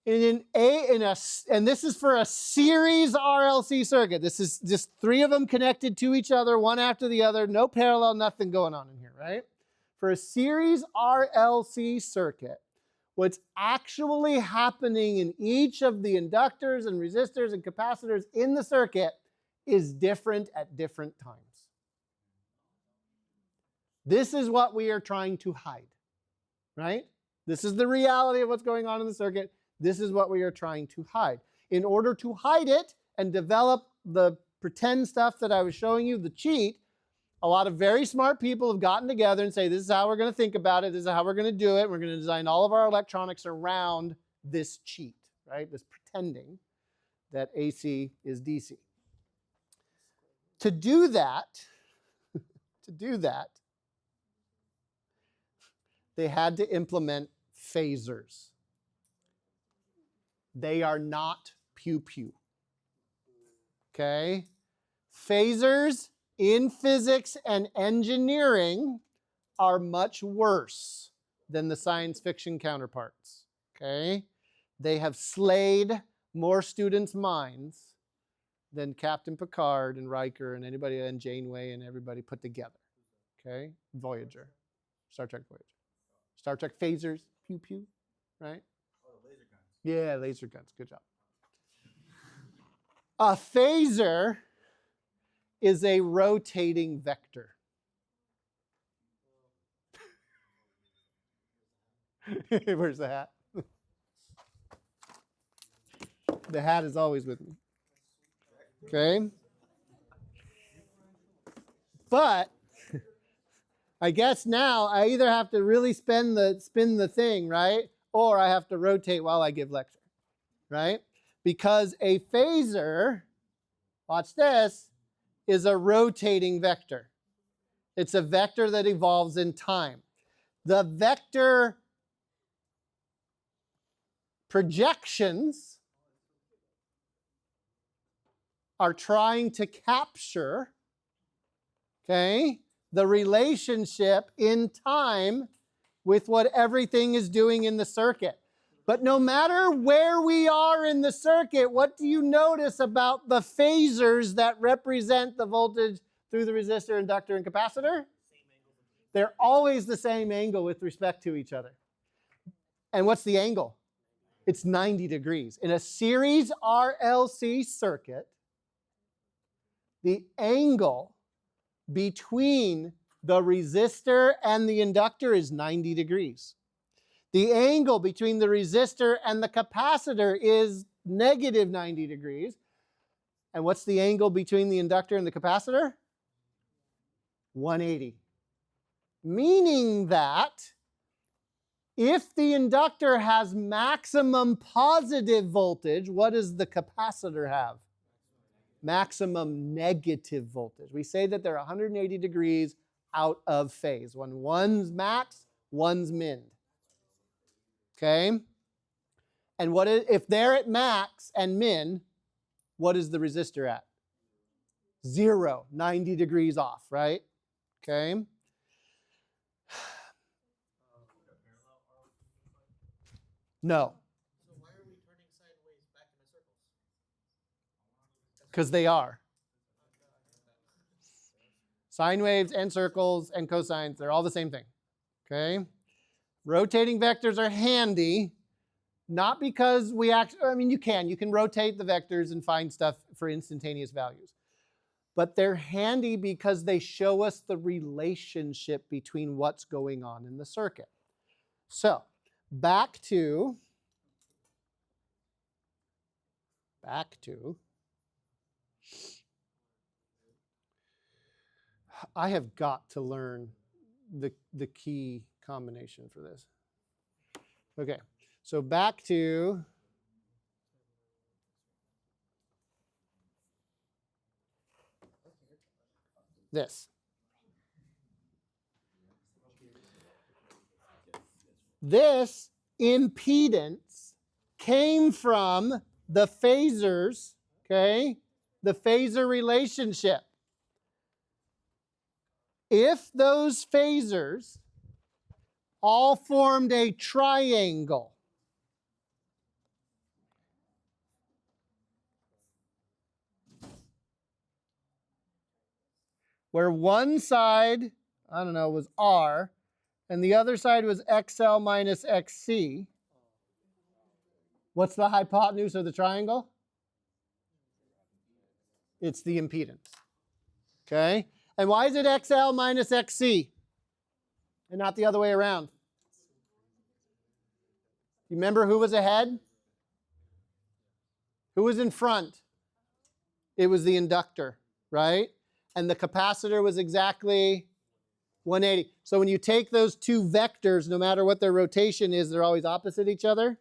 And this is for a series RLC circuit. This is just 3 of them connected to each other, one after the other, no parallel, nothing going on in here, right? For a series RLC circuit, what's actually happening in each of the inductors and resistors and capacitors in the circuit is different at different times. This is what we are trying to hide, right? This is the reality of what's going on in the circuit. This is what we are trying to hide. In order to hide it and develop the pretend stuff that I was showing you, the cheat, a lot of very smart people have gotten together and say, this is how we're going to think about it. This is how we're going to do it. We're going to design all of our electronics around this cheat, right? This pretending that AC is DC. To do that, they had to implement phasers. They are not pew-pew. Okay? Phasers in physics and engineering are much worse than the science fiction counterparts. Okay? They have slayed more students' minds than Captain Picard and Riker and anybody and Janeway and everybody put together. Okay? Voyager. Star Trek Voyager. Star Trek phasers, pew-pew, right? Yeah, laser cuts. Good job. A phasor is a rotating vector. Where's the hat? The hat is always with me. Okay? But I guess now I either have to really spin the thing, right? Or I have to rotate while I give lecture, right? Because a phasor, watch this, is a rotating vector. It's a vector that evolves in time. The vector projections are trying to capture, okay, the relationship in time with what everything is doing in the circuit. But no matter where we are in the circuit, what do you notice about the phasors that represent the voltage through the resistor, inductor, and capacitor? They're always the same angle with respect to each other. And what's the angle? It's 90 degrees. In a series RLC circuit, the angle between the resistor and the inductor is 90 degrees. The angle between the resistor and the capacitor is negative 90 degrees. And what's the angle between the inductor and the capacitor? 180. Meaning that if the inductor has maximum positive voltage, what does the capacitor have? Maximum negative voltage. We say that they're 180 degrees out of phase. When one's max, one's min. Okay? And what if they're at max and min, what is the resistor at? 0, 90 degrees off, right? Okay? No. So why are we turning sideways back into circles? Because they are. Sine waves and circles and cosines, they're all the same thing. Okay? Rotating vectors are handy, not because we actually, I mean, you can rotate the vectors and find stuff for instantaneous values. But they're handy because they show us the relationship between what's going on in the circuit. So, back to I have got to learn the key combination for this. Okay, so back to this. This impedance came from the phasors, okay? The phasor relationship. If those phasors all formed a triangle, where one side, I don't know, was R, and the other side was XL minus XC, what's the hypotenuse of the triangle? It's the impedance. Okay? And why is it XL minus XC and not the other way around? You remember who was ahead? Who was in front? It was the inductor, right? And the capacitor was exactly 180. So when you take those two vectors, no matter what their rotation is, they're always opposite each other.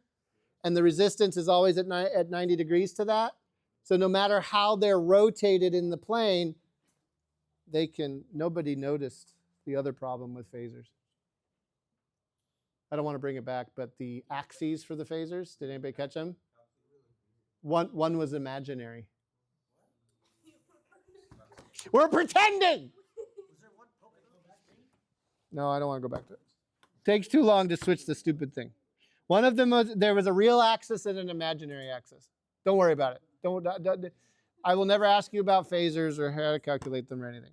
And the resistance is always at 90 degrees to that. So no matter how they're rotated in the plane, nobody noticed the other problem with phasors. I don't want to bring it back, but the axes for the phasors, did anybody catch them? One was imaginary. We're pretending! No, I don't want to go back to it. Takes too long to switch the stupid thing. One of them there was a real axis and an imaginary axis. Don't worry about it. Don't I will never ask you about phasors or how to calculate them or anything.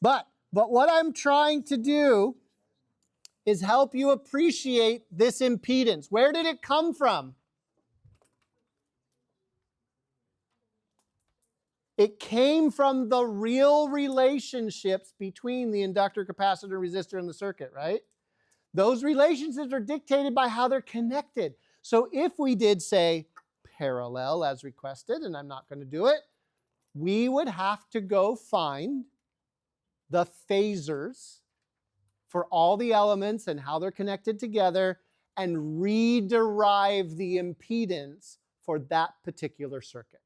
But what I'm trying to do is help you appreciate this impedance. Where did it come from? It came from the real relationships between the inductor, capacitor, resistor, and the circuit, right? Those relationships are dictated by how they're connected. So if we did say parallel as requested, and I'm not going to do it, we would have to go find the phasors for all the elements and how they're connected together and rederive the impedance for that particular circuit.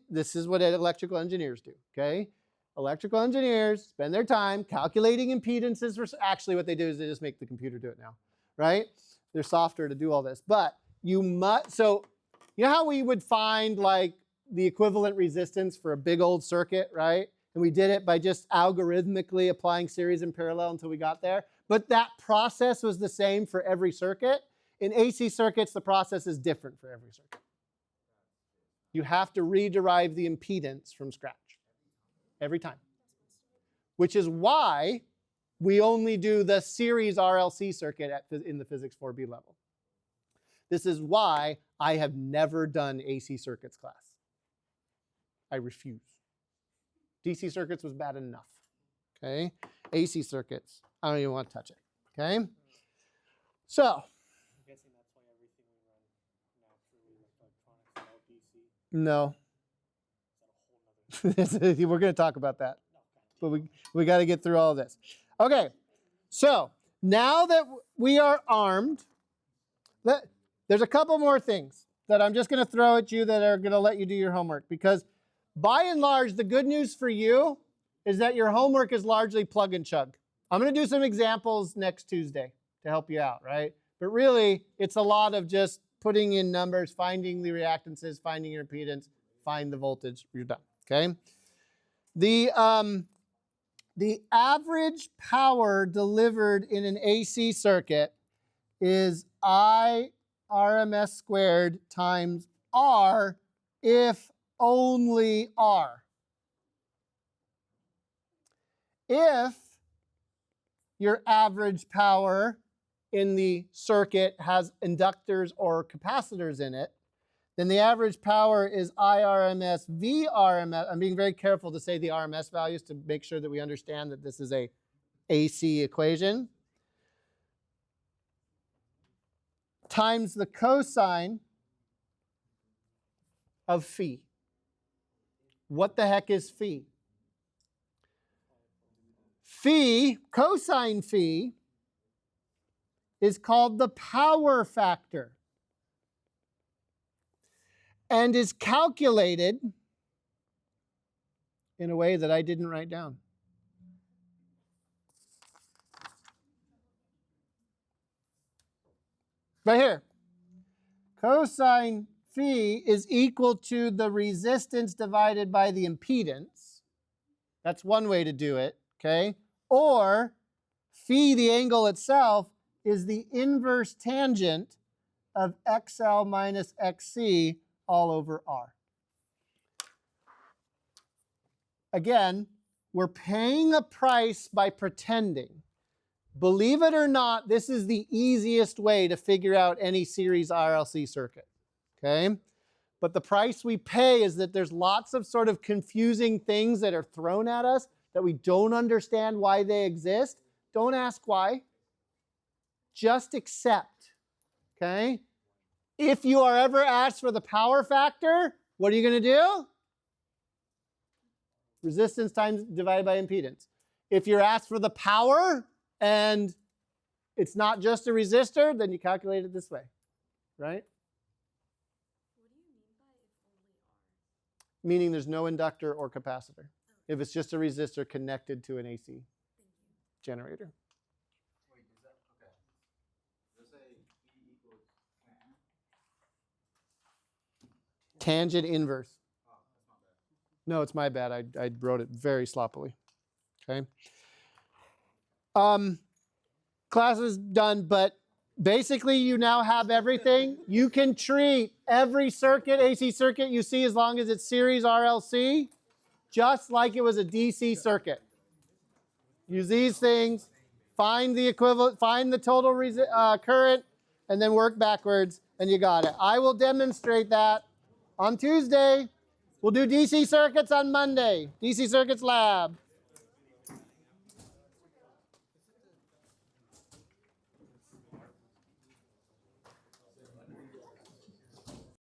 This is what electrical engineers do, okay? Electrical engineers spend their time calculating impedances. Actually, what they do is they just make the computer do it now, right? There's software to do all this. But you must, so you know how we would find like the equivalent resistance for a big old circuit, right? And we did it by just algorithmically applying series and parallel until we got there. But that process was the same for every circuit. In AC circuits, the process is different for every circuit. You have to rederive the impedance from scratch every time, which is why we only do the series RLC circuit in the Physics 4B level. This is why I have never done AC circuits class. I refuse. DC circuits was bad enough. Okay? AC circuits, I don't even want to touch it. Okay? So, I'm guessing that's why everything we run naturally with electronics is all DC. no. Is that a whole nother? We're going to talk about that. But we got to get through all of this. Okay. So, now that we are armed, there's a couple more things that I'm just going to throw at you that are going to let you do your homework. Because by and large, the good news for you is that your homework is largely plug and chug. I'm going to do some examples next Tuesday to help you out, right? But really, it's a lot of just putting in numbers, finding the reactances, finding your impedance, find the voltage, you're done, okay? The average power delivered in an AC circuit is I RMS squared times R if only R. If your average power in the circuit has inductors or capacitors in it, then the average power is IRMS VRMS. I'm being very careful to say the RMS values to make sure that we understand that this is a AC equation, times the cosine of phi. What the heck is phi? Phi, cosine phi, is called the power factor and is calculated in a way that I didn't write down. Right here. Cosine phi is equal to the resistance divided by the impedance. That's one way to do it, okay? Or phi, the angle itself, is the inverse tangent of XL minus XC all over R. Again, we're paying a price by pretending. Believe it or not, this is the easiest way to figure out any series RLC circuit, okay? But the price we pay is that there's lots of sort of confusing things that are thrown at us that we don't understand why they exist. Don't ask why. Just accept, okay? If you are ever asked for the power factor, what are you going to do? Resistance times divided by impedance. If you're asked for the power and it's not just a resistor, then you calculate it this way, right? What do you mean by if only R? Meaning there's no inductor or capacitor. If it's just a resistor connected to an AC generator. Wait, is that okay? Does it say E equals tan? Tangent inverse. Oh, that's not bad. No, it's my bad. I wrote it very sloppily. Okay. Class is done, but basically you now have everything. You can treat every circuit, AC circuit you see as long as it's series RLC, just like it was a DC circuit. Use these things, find the equivalent, find the total current, and then work backwards, and you got it. I will demonstrate that on Tuesday. We'll do DC circuits on Monday. DC circuits lab.